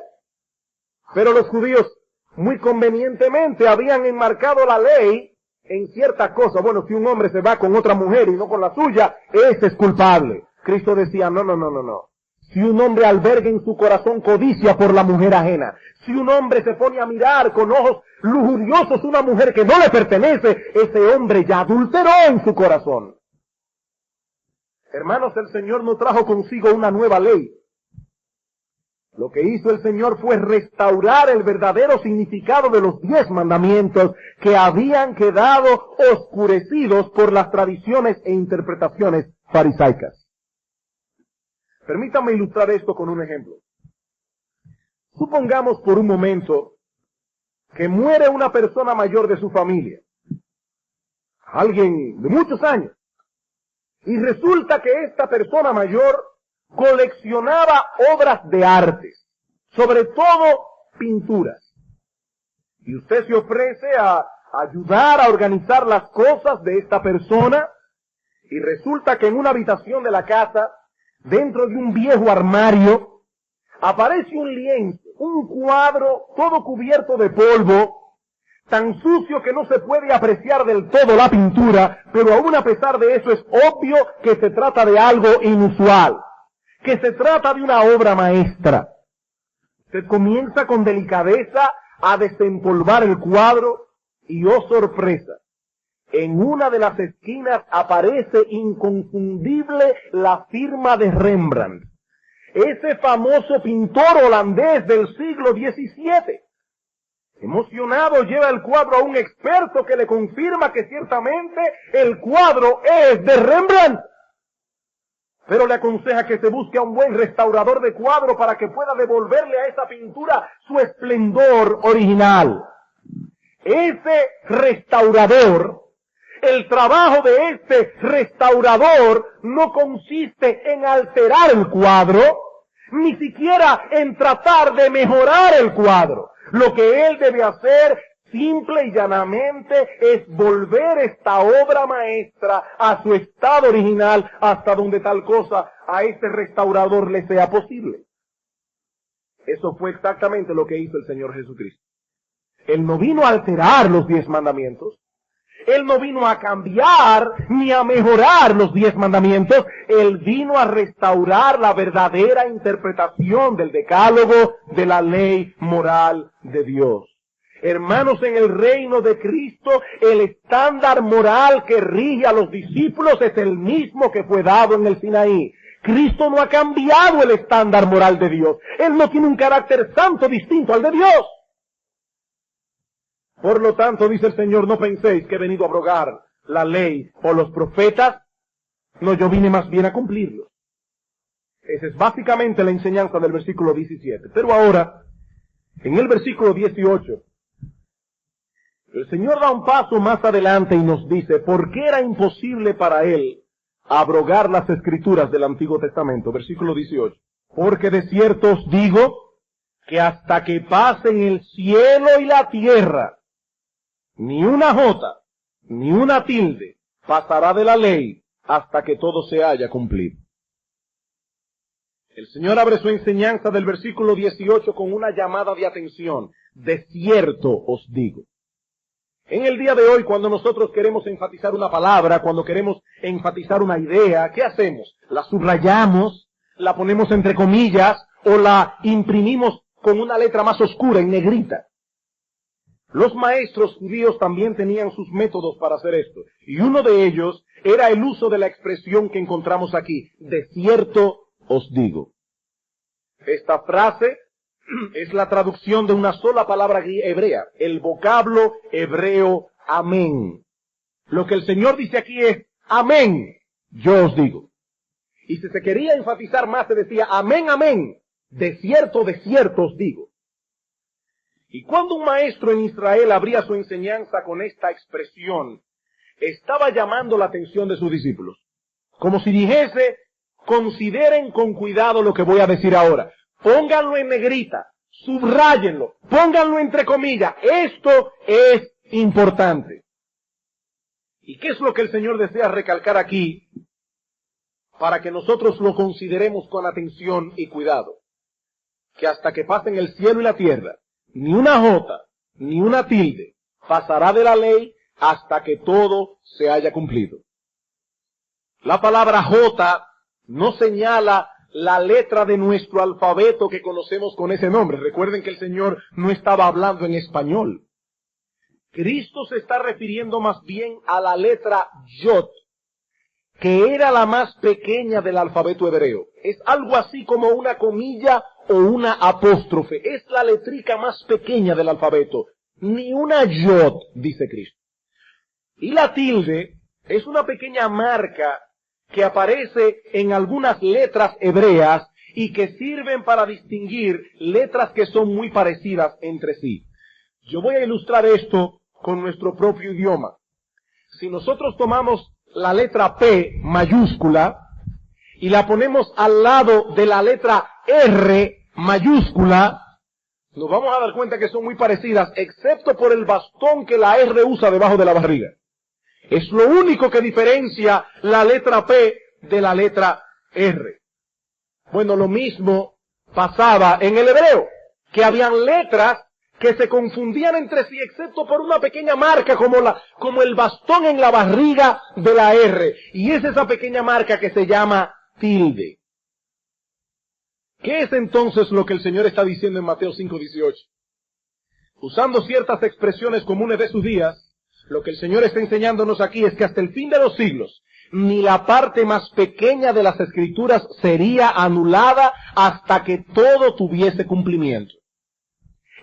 Speaker 1: Pero los judíos muy convenientemente habían enmarcado la ley en ciertas cosas. Bueno, si un hombre se va con otra mujer y no con la suya, ese es culpable. Cristo decía, no. Si un hombre alberga en su corazón codicia por la mujer ajena, si un hombre se pone a mirar con ojos lujuriosos una mujer que no le pertenece, ese hombre ya adulteró en su corazón. Hermanos, el Señor no trajo consigo una nueva ley. Lo que hizo el Señor fue restaurar el verdadero significado de los 10 mandamientos que habían quedado oscurecidos por las tradiciones e interpretaciones farisaicas. Permítanme ilustrar esto con un ejemplo. Supongamos por un momento que muere una persona mayor de su familia, alguien de muchos años, y resulta que esta persona mayor coleccionaba obras de arte, sobre todo pinturas. Y usted se ofrece a ayudar a organizar las cosas de esta persona, y resulta que en una habitación de la casa, dentro de un viejo armario, aparece un lienzo, un cuadro todo cubierto de polvo, tan sucio que no se puede apreciar del todo la pintura, pero aún a pesar de eso es obvio que se trata de algo inusual. que se trata de una obra maestra. Se comienza con delicadeza a desempolvar el cuadro y, oh sorpresa, en una de las esquinas aparece inconfundible la firma de Rembrandt, ese famoso pintor holandés del siglo XVII. Emocionado lleva el cuadro a un experto que le confirma que ciertamente el cuadro es de Rembrandt, pero le aconseja que se busque a un buen restaurador de cuadro para que pueda devolverle a esa pintura su esplendor original. Ese restaurador, el trabajo de este restaurador no consiste en alterar el cuadro, ni siquiera en tratar de mejorar el cuadro. Lo que él debe hacer, simple y llanamente, es volver esta obra maestra a su estado original hasta donde tal cosa a este restaurador le sea posible. Eso fue exactamente lo que hizo el Señor Jesucristo. Él no vino a alterar los 10 mandamientos. Él no vino a cambiar ni a mejorar los 10 mandamientos. Él vino a restaurar la verdadera interpretación del decálogo de la ley moral de Dios. Hermanos, en el reino de Cristo, el estándar moral que rige a los discípulos es el mismo que fue dado en el Sinaí. Cristo no ha cambiado el estándar moral de Dios. Él no tiene un carácter santo distinto al de Dios. Por lo tanto, dice el Señor, no penséis que he venido a abrogar la ley o los profetas. No, yo vine más bien a cumplirlos. Esa es básicamente la enseñanza del versículo 17. Pero ahora, en el versículo 18, el Señor da un paso más adelante y nos dice por qué era imposible para Él abrogar las escrituras del Antiguo Testamento. Versículo 18. Porque de cierto os digo que hasta que pasen el cielo y la tierra, ni una jota, ni una tilde pasará de la ley hasta que todo se haya cumplido. El Señor abre su enseñanza del versículo 18 con una llamada de atención. De cierto os digo. En el día de hoy, cuando nosotros queremos enfatizar una palabra, cuando queremos enfatizar una idea, ¿qué hacemos? La subrayamos, la ponemos entre comillas o la imprimimos con una letra más oscura, en negrita. Los maestros judíos también tenían sus métodos para hacer esto. Y uno de ellos era el uso de la expresión que encontramos aquí. De cierto os digo. Esta frase es la traducción de una sola palabra hebrea, el vocablo hebreo amén. Lo que el Señor dice aquí es amén, yo os digo. Y si se quería enfatizar más, se decía amén, amén, de cierto os digo. Y cuando un maestro en Israel abría su enseñanza con esta expresión, estaba llamando la atención de sus discípulos. Como si dijese, consideren con cuidado lo que voy a decir ahora. Pónganlo en negrita, subráyenlo, pónganlo entre comillas. Esto es importante. ¿Y qué es lo que el Señor desea recalcar aquí para que nosotros lo consideremos con atención y cuidado? Que hasta que pasen el cielo y la tierra, ni una jota, ni una tilde pasará de la ley hasta que todo se haya cumplido. La palabra jota no señala la letra de nuestro alfabeto que conocemos con ese nombre. Recuerden que el Señor no estaba hablando en español. Cristo se está refiriendo más bien a la letra Yod, que era la más pequeña del alfabeto hebreo. Es algo así como una comilla o una apóstrofe. Es la letrica más pequeña del alfabeto. Ni una Yod, dice Cristo. Y la tilde es una pequeña marca que aparece en algunas letras hebreas y que sirven para distinguir letras que son muy parecidas entre sí. Yo voy a ilustrar esto con nuestro propio idioma. Si nosotros tomamos la letra P mayúscula y la ponemos al lado de la letra R mayúscula, nos vamos a dar cuenta que son muy parecidas, excepto por el bastón que la R usa debajo de la barriga. Es lo único que diferencia la letra P de la letra R. Bueno, lo mismo pasaba en el hebreo, que habían letras que se confundían entre sí, excepto por una pequeña marca como el bastón en la barriga de la R. Y es esa pequeña marca que se llama tilde. ¿Qué es entonces lo que el Señor está diciendo en Mateo 5:18? Usando ciertas expresiones comunes de sus días, lo que el Señor está enseñándonos aquí es que hasta el fin de los siglos, ni la parte más pequeña de las Escrituras sería anulada hasta que todo tuviese cumplimiento.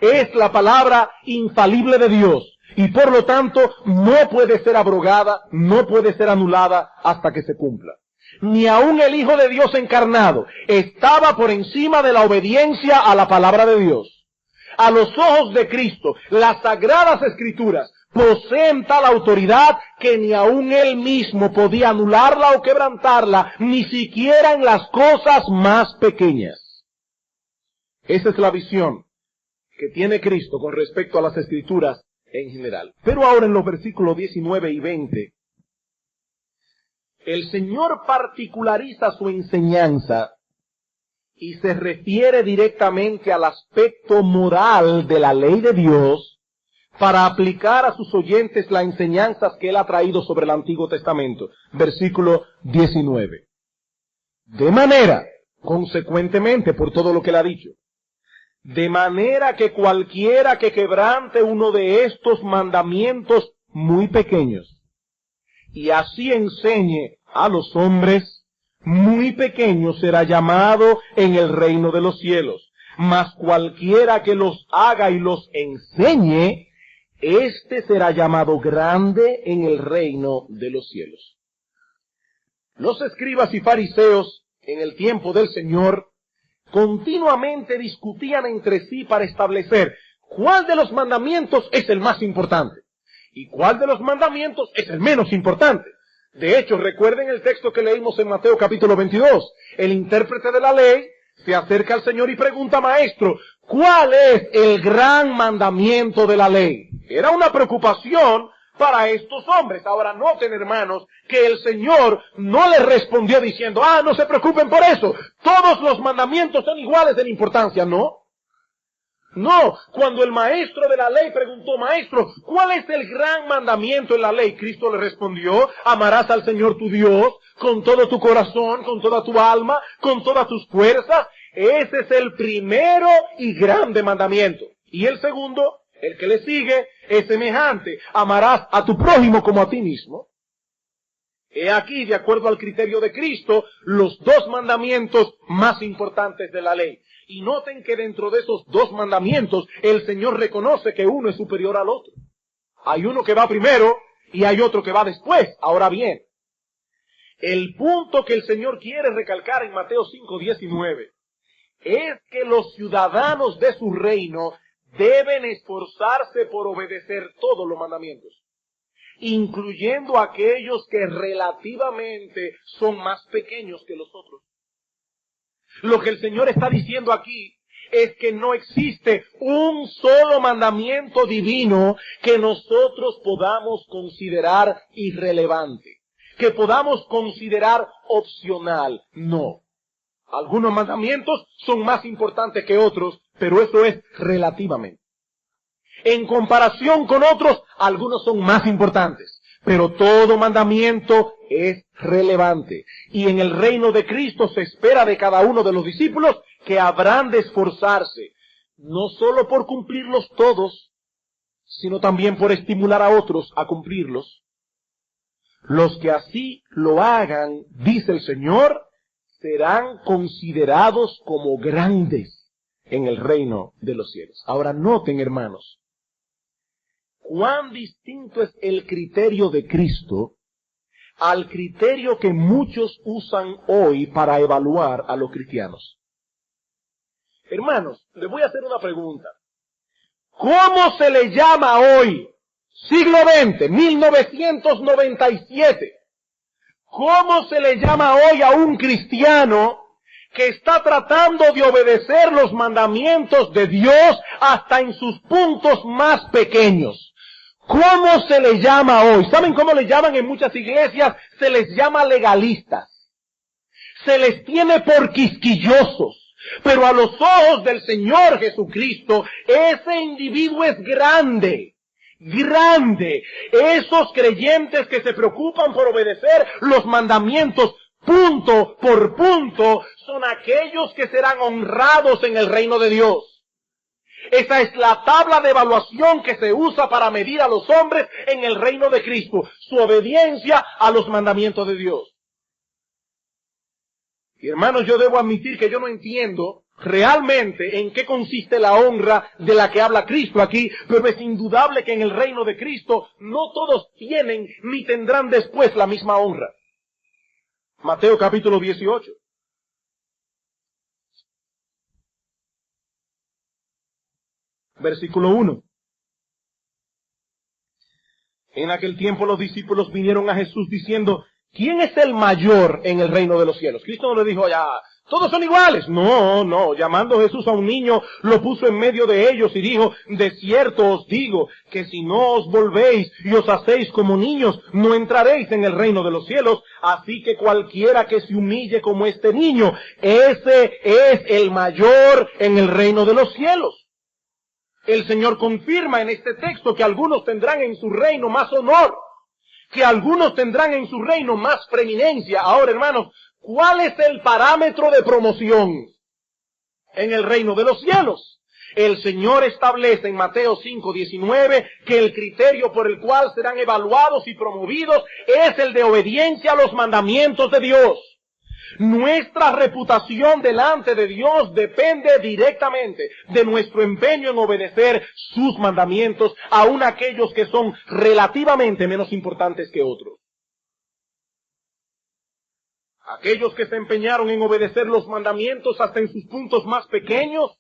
Speaker 1: Es la palabra infalible de Dios y por lo tanto no puede ser abrogada, no puede ser anulada hasta que se cumpla. Ni aun el Hijo de Dios encarnado estaba por encima de la obediencia a la palabra de Dios. A los ojos de Cristo, las sagradas Escrituras poseen tal autoridad que ni aun Él mismo podía anularla o quebrantarla, ni siquiera en las cosas más pequeñas. Esa es la visión que tiene Cristo con respecto a las Escrituras en general. Pero ahora en los versículos 19 y 20, el Señor particulariza su enseñanza y se refiere directamente al aspecto moral de la ley de Dios para aplicar a sus oyentes las enseñanzas que Él ha traído sobre el Antiguo Testamento. Versículo 19. De manera, consecuentemente por todo lo que Él ha dicho, de manera que cualquiera que quebrante uno de estos mandamientos muy pequeños y así enseñe a los hombres, muy pequeño será llamado en el reino de los cielos. Mas cualquiera que los haga y los enseñe, éste será llamado grande en el reino de los cielos. Los escribas y fariseos en el tiempo del Señor continuamente discutían entre sí para establecer cuál de los mandamientos es el más importante y cuál de los mandamientos es el menos importante. De hecho, recuerden el texto que leímos en Mateo capítulo 22. El intérprete de la ley se acerca al Señor y pregunta: Maestro, ¿cuál es el gran mandamiento de la ley? Era una preocupación para estos hombres. Ahora noten, hermanos, que el Señor no les respondió diciendo: no se preocupen por eso, todos los mandamientos son iguales en importancia. No, cuando el maestro de la ley preguntó: Maestro, ¿cuál es el gran mandamiento en la ley? Cristo le respondió: amarás al Señor tu Dios con todo tu corazón, con toda tu alma, con todas tus fuerzas. Ese es el primero y grande mandamiento. Y el segundo, el que le sigue, es semejante: amarás a tu prójimo como a ti mismo. He aquí, de acuerdo al criterio de Cristo, los dos mandamientos más importantes de la ley. Y noten que dentro de esos dos mandamientos, el Señor reconoce que uno es superior al otro. Hay uno que va primero y hay otro que va después. Ahora bien, el punto que el Señor quiere recalcar en Mateo 5:19 es que los ciudadanos de su reino deben esforzarse por obedecer todos los mandamientos, incluyendo aquellos que relativamente son más pequeños que los otros. Lo que el Señor está diciendo aquí es que no existe un solo mandamiento divino que nosotros podamos considerar irrelevante, que podamos considerar opcional. No. Algunos mandamientos son más importantes que otros, pero eso es relativamente. En comparación con otros, algunos son más importantes, pero todo mandamiento es relevante. Y en el reino de Cristo se espera de cada uno de los discípulos que habrán de esforzarse, no solo por cumplirlos todos, sino también por estimular a otros a cumplirlos. Los que así lo hagan, dice el Señor, serán considerados como grandes en el reino de los cielos. Ahora noten, hermanos, cuán distinto es el criterio de Cristo al criterio que muchos usan hoy para evaluar a los cristianos. Hermanos, les voy a hacer una pregunta. ¿Cómo se le llama hoy, siglo XX, 1997? ¿Cómo se le llama hoy a un cristiano que está tratando de obedecer los mandamientos de Dios hasta en sus puntos más pequeños? ¿Cómo se le llama hoy? ¿Saben cómo le llaman en muchas iglesias? Se les llama legalistas. Se les tiene por quisquillosos. Pero a los ojos del Señor Jesucristo, ese individuo es grande. Grande. Esos creyentes que se preocupan por obedecer los mandamientos punto por punto, son aquellos que serán honrados en el reino de Dios. Esa es la tabla de evaluación que se usa para medir a los hombres en el reino de Cristo, su obediencia a los mandamientos de Dios. Y hermanos, yo debo admitir que yo no entiendo realmente en qué consiste la honra de la que habla Cristo aquí, pero es indudable que en el reino de Cristo no todos tienen ni tendrán después la misma honra. Mateo capítulo 18. Versículo 1. En aquel tiempo los discípulos vinieron a Jesús diciendo, ¿quién es el mayor en el reino de los cielos? Cristo no le dijo, ya, todos son iguales. No, llamando Jesús a un niño, lo puso en medio de ellos y dijo, de cierto os digo, que si no os volvéis y os hacéis como niños, no entraréis en el reino de los cielos. Así que cualquiera que se humille como este niño, ese es el mayor en el reino de los cielos. El Señor confirma en este texto que algunos tendrán en su reino más honor, que algunos tendrán en su reino más preeminencia. Ahora, hermanos, ¿cuál es el parámetro de promoción en el reino de los cielos? El Señor establece en Mateo 5:19 que el criterio por el cual serán evaluados y promovidos es el de obediencia a los mandamientos de Dios. Nuestra reputación delante de Dios depende directamente de nuestro empeño en obedecer sus mandamientos, aun aquellos que son relativamente menos importantes que otros. Aquellos que se empeñaron en obedecer los mandamientos hasta en sus puntos más pequeños,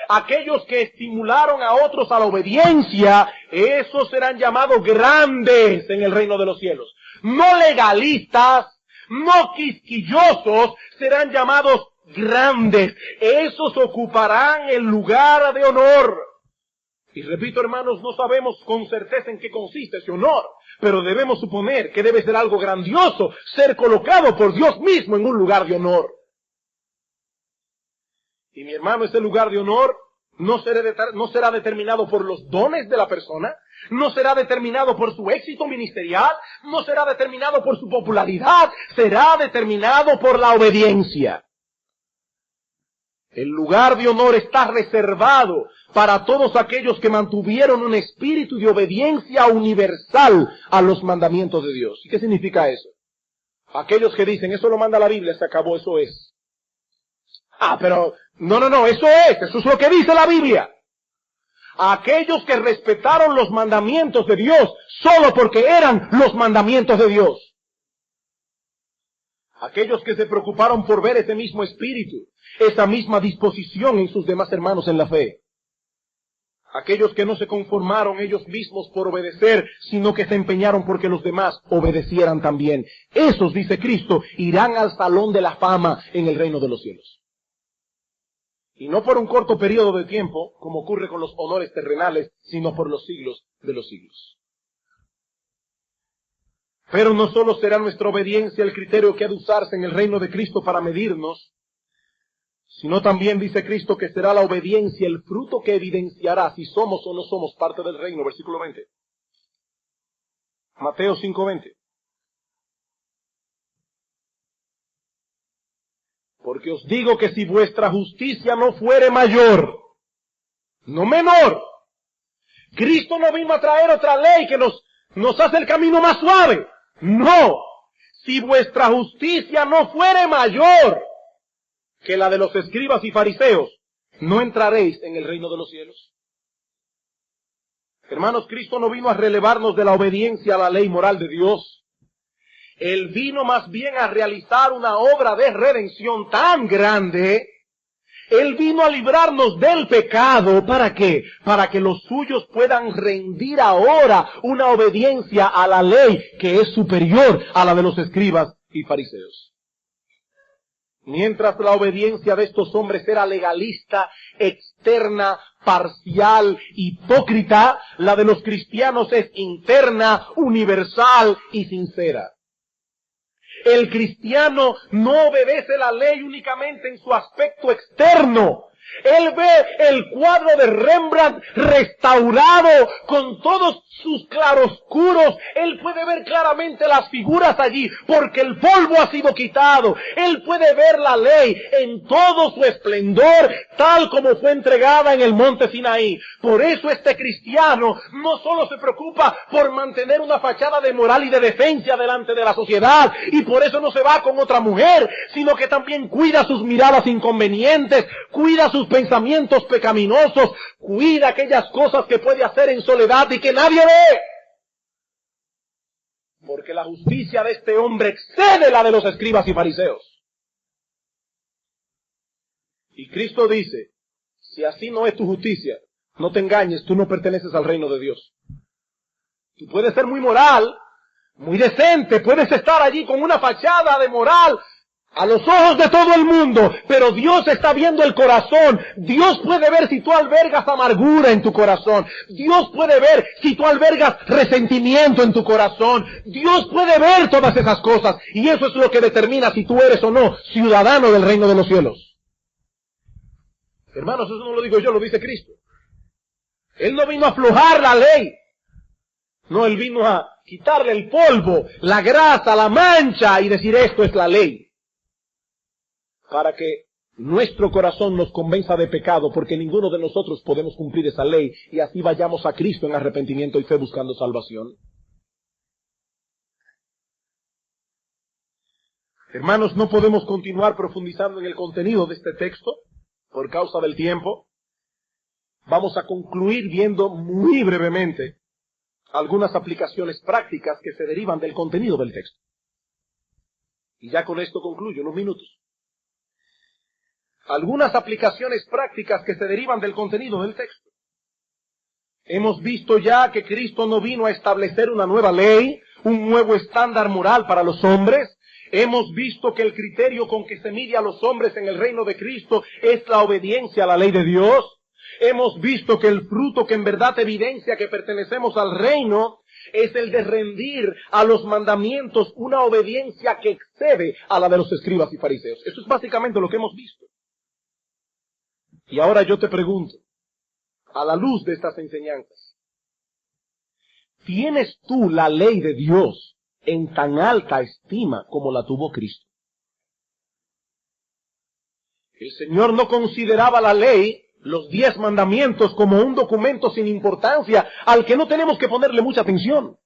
Speaker 1: aquellos que estimularon a otros a la obediencia, esos serán llamados grandes en el reino de los cielos. No legalistas, no quisquillosos, serán llamados grandes. Esos ocuparán el lugar de honor. Y repito, hermanos, no sabemos con certeza en qué consiste ese honor, pero debemos suponer que debe ser algo grandioso, ser colocado por Dios mismo en un lugar de honor. Y mi hermano, ese lugar de honor no será determinado por los dones de la persona, no será determinado por su éxito ministerial, no será determinado por su popularidad, será determinado por la obediencia. El lugar de honor está reservado para todos aquellos que mantuvieron un espíritu de obediencia universal a los mandamientos de Dios. ¿Y qué significa eso? Aquellos que dicen, eso lo manda la Biblia, se acabó, eso es. Pero no, eso es lo que dice la Biblia. Aquellos que respetaron los mandamientos de Dios solo porque eran los mandamientos de Dios. Aquellos que se preocuparon por ver ese mismo espíritu, esa misma disposición en sus demás hermanos en la fe. Aquellos que no se conformaron ellos mismos por obedecer, sino que se empeñaron porque los demás obedecieran también. Esos, dice Cristo, irán al salón de la fama en el reino de los cielos. Y no por un corto periodo de tiempo, como ocurre con los honores terrenales, sino por los siglos de los siglos. Pero no solo será nuestra obediencia el criterio que ha de usarse en el reino de Cristo para medirnos, sino también dice Cristo que será la obediencia el fruto que evidenciará si somos o no somos parte del reino. Versículo 20. Mateo 5:20. Porque os digo que si vuestra justicia no fuere mayor, no menor, Cristo no vino a traer otra ley que nos hace el camino más suave. No, si vuestra justicia no fuere mayor que la de los escribas y fariseos, no entraréis en el reino de los cielos. Hermanos, Cristo no vino a relevarnos de la obediencia a la ley moral de Dios. Él vino más bien a realizar una obra de redención tan grande. Él vino a librarnos del pecado. ¿Para qué? Para que los suyos puedan rendir ahora una obediencia a la ley que es superior a la de los escribas y fariseos. Mientras la obediencia de estos hombres era legalista, externa, parcial, hipócrita, la de los cristianos es interna, universal y sincera. El cristiano no obedece la ley únicamente en su aspecto externo. Él ve el cuadro de Rembrandt restaurado con todos sus claroscuros. Él puede ver claramente las figuras allí porque el polvo ha sido quitado. Él puede ver la ley en todo su esplendor tal como fue entregada en el monte Sinaí. Por eso este cristiano no solo se preocupa por mantener una fachada de moral y de decencia delante de la sociedad, y por eso no se va con otra mujer, sino que también cuida sus miradas inconvenientes, cuida sus pensamientos pecaminosos, cuida aquellas cosas que puede hacer en soledad y que nadie ve. Porque la justicia de este hombre excede la de los escribas y fariseos. Y Cristo dice, si así no es tu justicia, no te engañes, tú no perteneces al reino de Dios. Tú puedes ser muy moral, muy decente, puedes estar allí con una fachada de moral a los ojos de todo el mundo, pero Dios está viendo el corazón. Dios puede ver si tú albergas amargura en tu corazón. Dios puede ver si tú albergas resentimiento en tu corazón. Dios puede ver todas esas cosas, y eso es lo que determina si tú eres o no ciudadano del reino de los cielos. Hermanos, eso no lo digo yo, lo dice Cristo. Él no vino a aflojar la ley. No, Él vino a quitarle el polvo, la grasa, la mancha y decir esto es la ley. Para que nuestro corazón nos convenza de pecado, porque ninguno de nosotros podemos cumplir esa ley y así vayamos a Cristo en arrepentimiento y fe buscando salvación. Hermanos, no podemos continuar profundizando en el contenido de este texto por causa del tiempo. Vamos a concluir viendo muy brevemente algunas aplicaciones prácticas que se derivan del contenido del texto. Y ya con esto concluyo, unos minutos. Algunas aplicaciones prácticas que se derivan del contenido del texto. Hemos visto ya que Cristo no vino a establecer una nueva ley, un nuevo estándar moral para los hombres. Hemos visto que el criterio con que se mide a los hombres en el reino de Cristo es la obediencia a la ley de Dios. Hemos visto que el fruto que en verdad evidencia que pertenecemos al reino es el de rendir a los mandamientos una obediencia que excede a la de los escribas y fariseos. Eso es básicamente lo que hemos visto. Y ahora yo te pregunto, a la luz de estas enseñanzas, ¿tienes tú la ley de Dios en tan alta estima como la tuvo Cristo? El Señor no consideraba la ley, los 10 mandamientos, como un documento sin importancia al que no tenemos que ponerle mucha atención,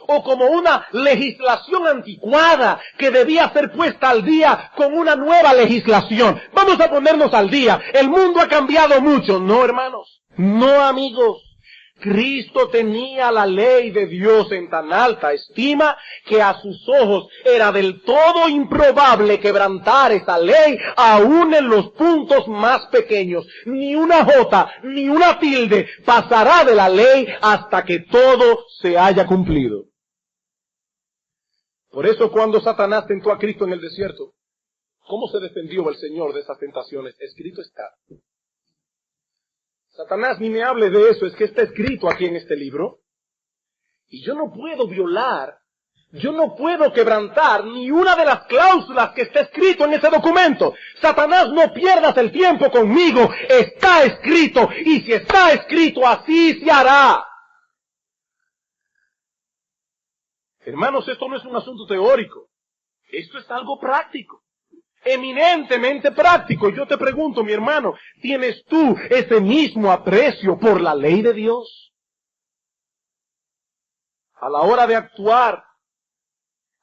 Speaker 1: o como una legislación anticuada que debía ser puesta al día con una nueva legislación. Vamos a ponernos al día. El mundo ha cambiado mucho. No, hermanos. No, amigos. Cristo tenía la ley de Dios en tan alta estima que a sus ojos era del todo improbable quebrantar esa ley aún en los puntos más pequeños. Ni una jota, ni una tilde pasará de la ley hasta que todo se haya cumplido. Por eso cuando Satanás tentó a Cristo en el desierto, ¿cómo se defendió el Señor de esas tentaciones? Escrito está. Satanás, ni me hable de eso, es que está escrito aquí en este libro. Y yo no puedo violar, yo no puedo quebrantar ni una de las cláusulas que está escrito en ese documento. Satanás, no pierdas el tiempo conmigo, está escrito, y si está escrito, así se hará. Hermanos, esto no es un asunto teórico, esto es algo práctico. Eminentemente práctico. Yo te pregunto, mi hermano, ¿tienes tú ese mismo aprecio por la ley de Dios? A la hora de actuar,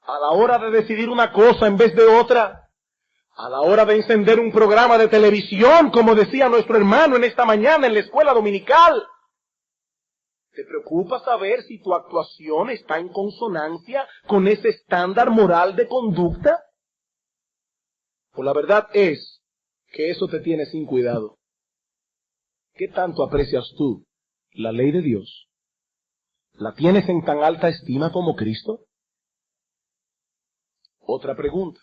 Speaker 1: a la hora de decidir una cosa en vez de otra, a la hora de encender un programa de televisión, como decía nuestro hermano en esta mañana en la escuela dominical, ¿te preocupa saber si tu actuación está en consonancia con ese estándar moral de conducta? Pues la verdad es que eso te tiene sin cuidado. ¿Qué tanto aprecias tú la ley de Dios? ¿La tienes en tan alta estima como Cristo? Otra pregunta.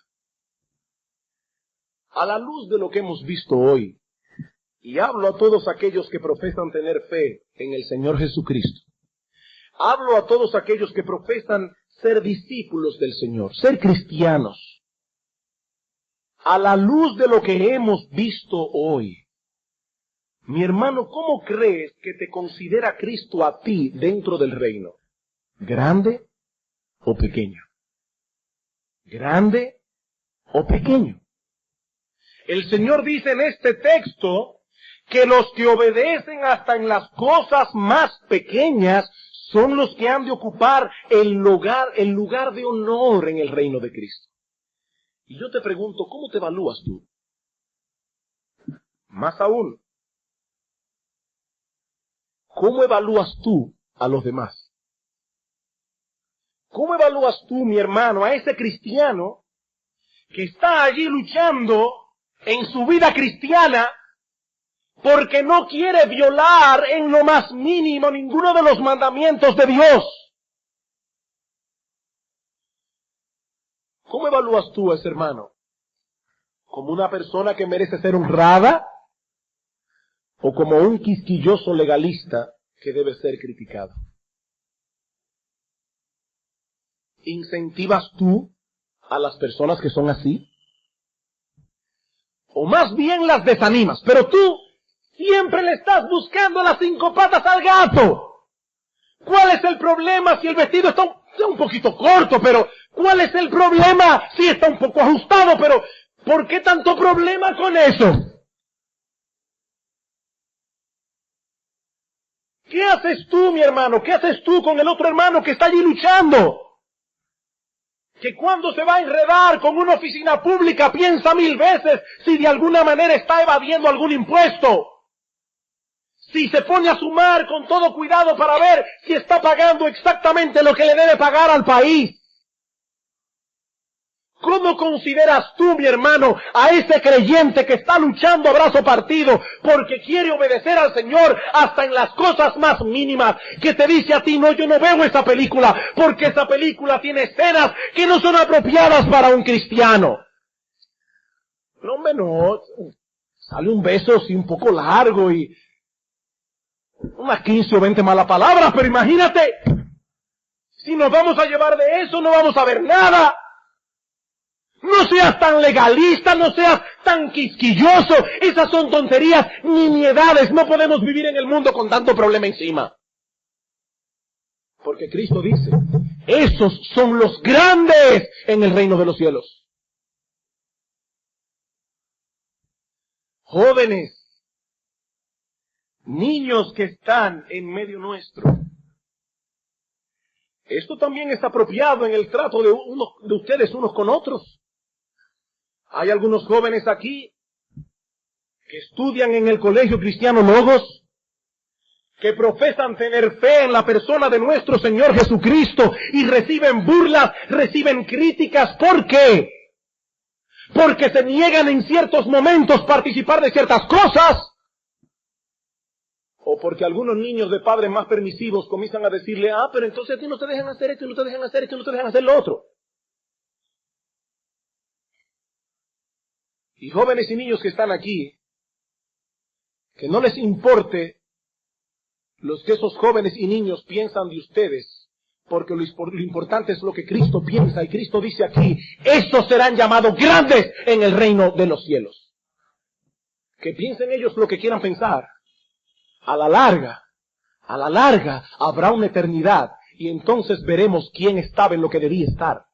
Speaker 1: A la luz de lo que hemos visto hoy, y hablo a todos aquellos que profesan tener fe en el Señor Jesucristo, hablo a todos aquellos que profesan ser discípulos del Señor, ser cristianos, a la luz de lo que hemos visto hoy, Mi hermano, ¿cómo crees que te considera Cristo a ti dentro del reino? ¿Grande o pequeño? ¿Grande o pequeño? El Señor dice en este texto que los que obedecen hasta en las cosas más pequeñas son los que han de ocupar el lugar de honor en el reino de Cristo. Y yo te pregunto, ¿cómo te evalúas tú? Más aún, ¿cómo evalúas tú a los demás? ¿Cómo evalúas tú, mi hermano, a ese cristiano que está allí luchando en su vida cristiana porque no quiere violar en lo más mínimo ninguno de los mandamientos de Dios? ¿Cómo evalúas tú a ese hermano? ¿Como una persona que merece ser honrada? ¿O como un quisquilloso legalista que debe ser criticado? ¿Incentivas tú a las personas que son así? ¿O más bien las desanimas? Pero tú siempre le estás buscando las 5 patas al gato. ¿Cuál es el problema si el vestido está un poquito corto? Pero ¿cuál es el problema si está un poco ajustado? Pero ¿por qué tanto problema con eso? ¿Qué haces tú, mi hermano? ¿Qué haces tú con el otro hermano que está allí luchando? Que cuando se va a enredar con una oficina pública piensa 1000 veces si de alguna manera está evadiendo algún impuesto. Si se pone a sumar con todo cuidado para ver si está pagando exactamente lo que le debe pagar al país. ¿Cómo consideras tú, mi hermano, a ese creyente que está luchando a brazo partido porque quiere obedecer al Señor hasta en las cosas más mínimas? Que te dice a ti, no, yo no veo esa película porque esa película tiene escenas que no son apropiadas para un cristiano. Pero hombre, no, sale un beso así un poco largo y unas 15 o 20 malas palabras, pero imagínate, si nos vamos a llevar de eso no vamos a ver nada. No seas tan legalista, no seas tan quisquilloso. Esas son tonterías, nimiedades. No podemos vivir en el mundo con tanto problema encima. Porque Cristo dice, esos son los grandes en el reino de los cielos. Jóvenes, niños que están en medio nuestro. Esto también es apropiado en el trato de ustedes unos con otros. Hay algunos jóvenes aquí que estudian en el Colegio Cristiano Logos, que profesan tener fe en la persona de nuestro Señor Jesucristo y reciben burlas, reciben críticas. ¿Por qué? Porque se niegan en ciertos momentos a participar de ciertas cosas. O porque algunos niños de padres más permisivos comienzan a decirle, pero entonces a ti no te dejan hacer esto, no te dejan hacer esto, no te dejan hacer lo otro. Y jóvenes y niños que están aquí, que no les importe lo que esos jóvenes y niños piensan de ustedes, porque lo importante es lo que Cristo piensa, y Cristo dice aquí, estos serán llamados grandes en el reino de los cielos. Que piensen ellos lo que quieran pensar. A la larga habrá una eternidad, y entonces veremos quién estaba en lo que debía estar.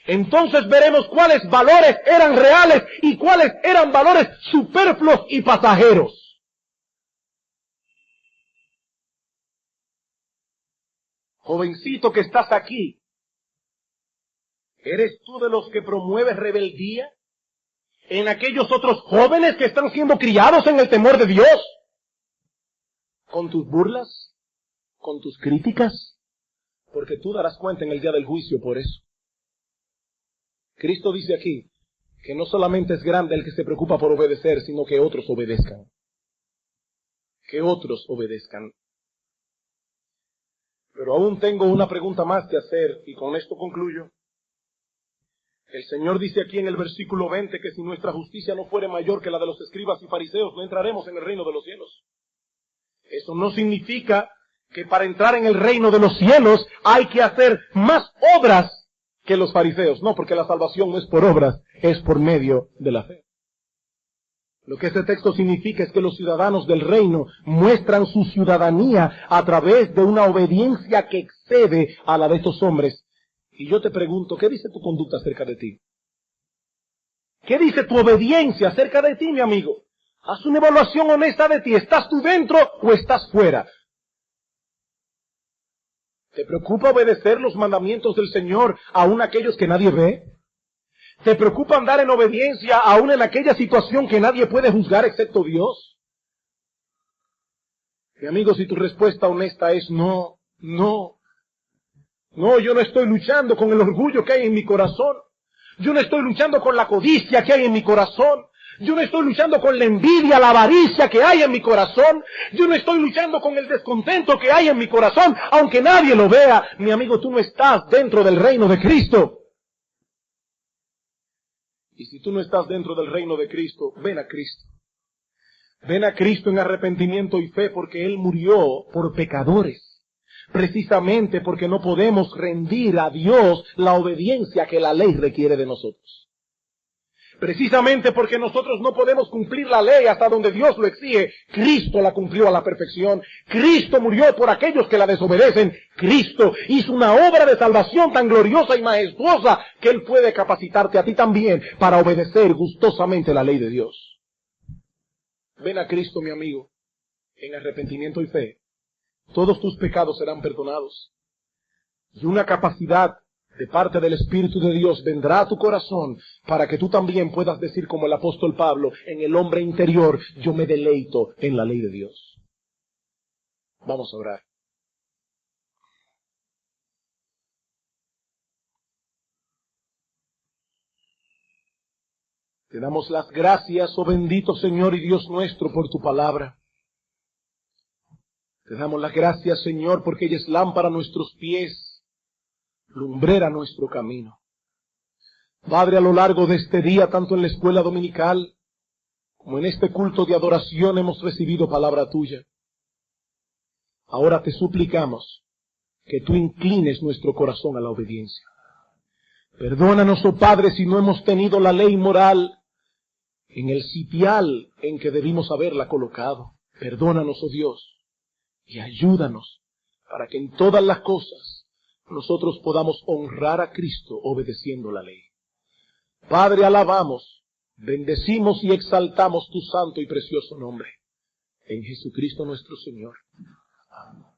Speaker 1: Entonces veremos cuáles valores eran reales y cuáles eran valores superfluos y pasajeros. Jovencito que estás aquí, ¿eres tú de los que promueves rebeldía en aquellos otros jóvenes que están siendo criados en el temor de Dios? ¿Con tus burlas? ¿Con tus críticas? Porque tú darás cuenta en el día del juicio por eso. Cristo dice aquí que no solamente es grande el que se preocupa por obedecer, sino que otros obedezcan. Que otros obedezcan. Pero aún tengo una pregunta más que hacer, y con esto concluyo. El Señor dice aquí en el versículo 20 que si nuestra justicia no fuere mayor que la de los escribas y fariseos, no entraremos en el reino de los cielos. Eso no significa que para entrar en el reino de los cielos hay que hacer más obras que los fariseos. No, porque la salvación no es por obras, es por medio de la fe. Lo que este texto significa es que los ciudadanos del reino muestran su ciudadanía a través de una obediencia que excede a la de estos hombres. Y yo te pregunto, ¿qué dice tu conducta acerca de ti? ¿Qué dice tu obediencia acerca de ti, mi amigo? Haz una evaluación honesta de ti. ¿Estás tú dentro o estás fuera? ¿Te preocupa obedecer los mandamientos del Señor aun aquellos que nadie ve? ¿Te preocupa andar en obediencia aún en aquella situación que nadie puede juzgar excepto Dios? Mi amigo, si tu respuesta honesta es no, yo no estoy luchando con el orgullo que hay en mi corazón. Yo no estoy luchando con la codicia que hay en mi corazón. Yo no estoy luchando con la envidia, la avaricia que hay en mi corazón. Yo no estoy luchando con el descontento que hay en mi corazón, aunque nadie lo vea. Mi amigo, tú no estás dentro del reino de Cristo. Y si tú no estás dentro del reino de Cristo, ven a Cristo. Ven a Cristo en arrepentimiento y fe, porque Él murió por pecadores. Precisamente porque no podemos rendir a Dios la obediencia que la ley requiere de nosotros. Precisamente porque nosotros no podemos cumplir la ley hasta donde Dios lo exige, Cristo la cumplió a la perfección. Cristo murió por aquellos que la desobedecen. Cristo hizo una obra de salvación tan gloriosa y majestuosa que Él puede capacitarte a ti también para obedecer gustosamente la ley de Dios. Ven a Cristo, mi amigo, en arrepentimiento y fe. Todos tus pecados serán perdonados. Y una capacidad de parte del Espíritu de Dios vendrá a tu corazón para que tú también puedas decir como el apóstol Pablo, en el hombre interior, yo me deleito en la ley de Dios. Vamos a orar. Te damos las gracias, oh bendito Señor y Dios nuestro, por tu palabra. Te damos las gracias, Señor, porque ella es lámpara a nuestros pies, lumbrera nuestro camino. Padre, a lo largo de este día, tanto en la escuela dominical como en este culto de adoración, hemos recibido palabra tuya. Ahora te suplicamos que tú inclines nuestro corazón a la obediencia. Perdónanos, oh Padre, si no hemos tenido la ley moral en el sitial en que debimos haberla colocado. Perdónanos, oh Dios, y ayúdanos para que en todas las cosas nosotros podamos honrar a Cristo obedeciendo la ley. Padre, alabamos, bendecimos y exaltamos tu santo y precioso nombre. En Jesucristo nuestro Señor. Amén.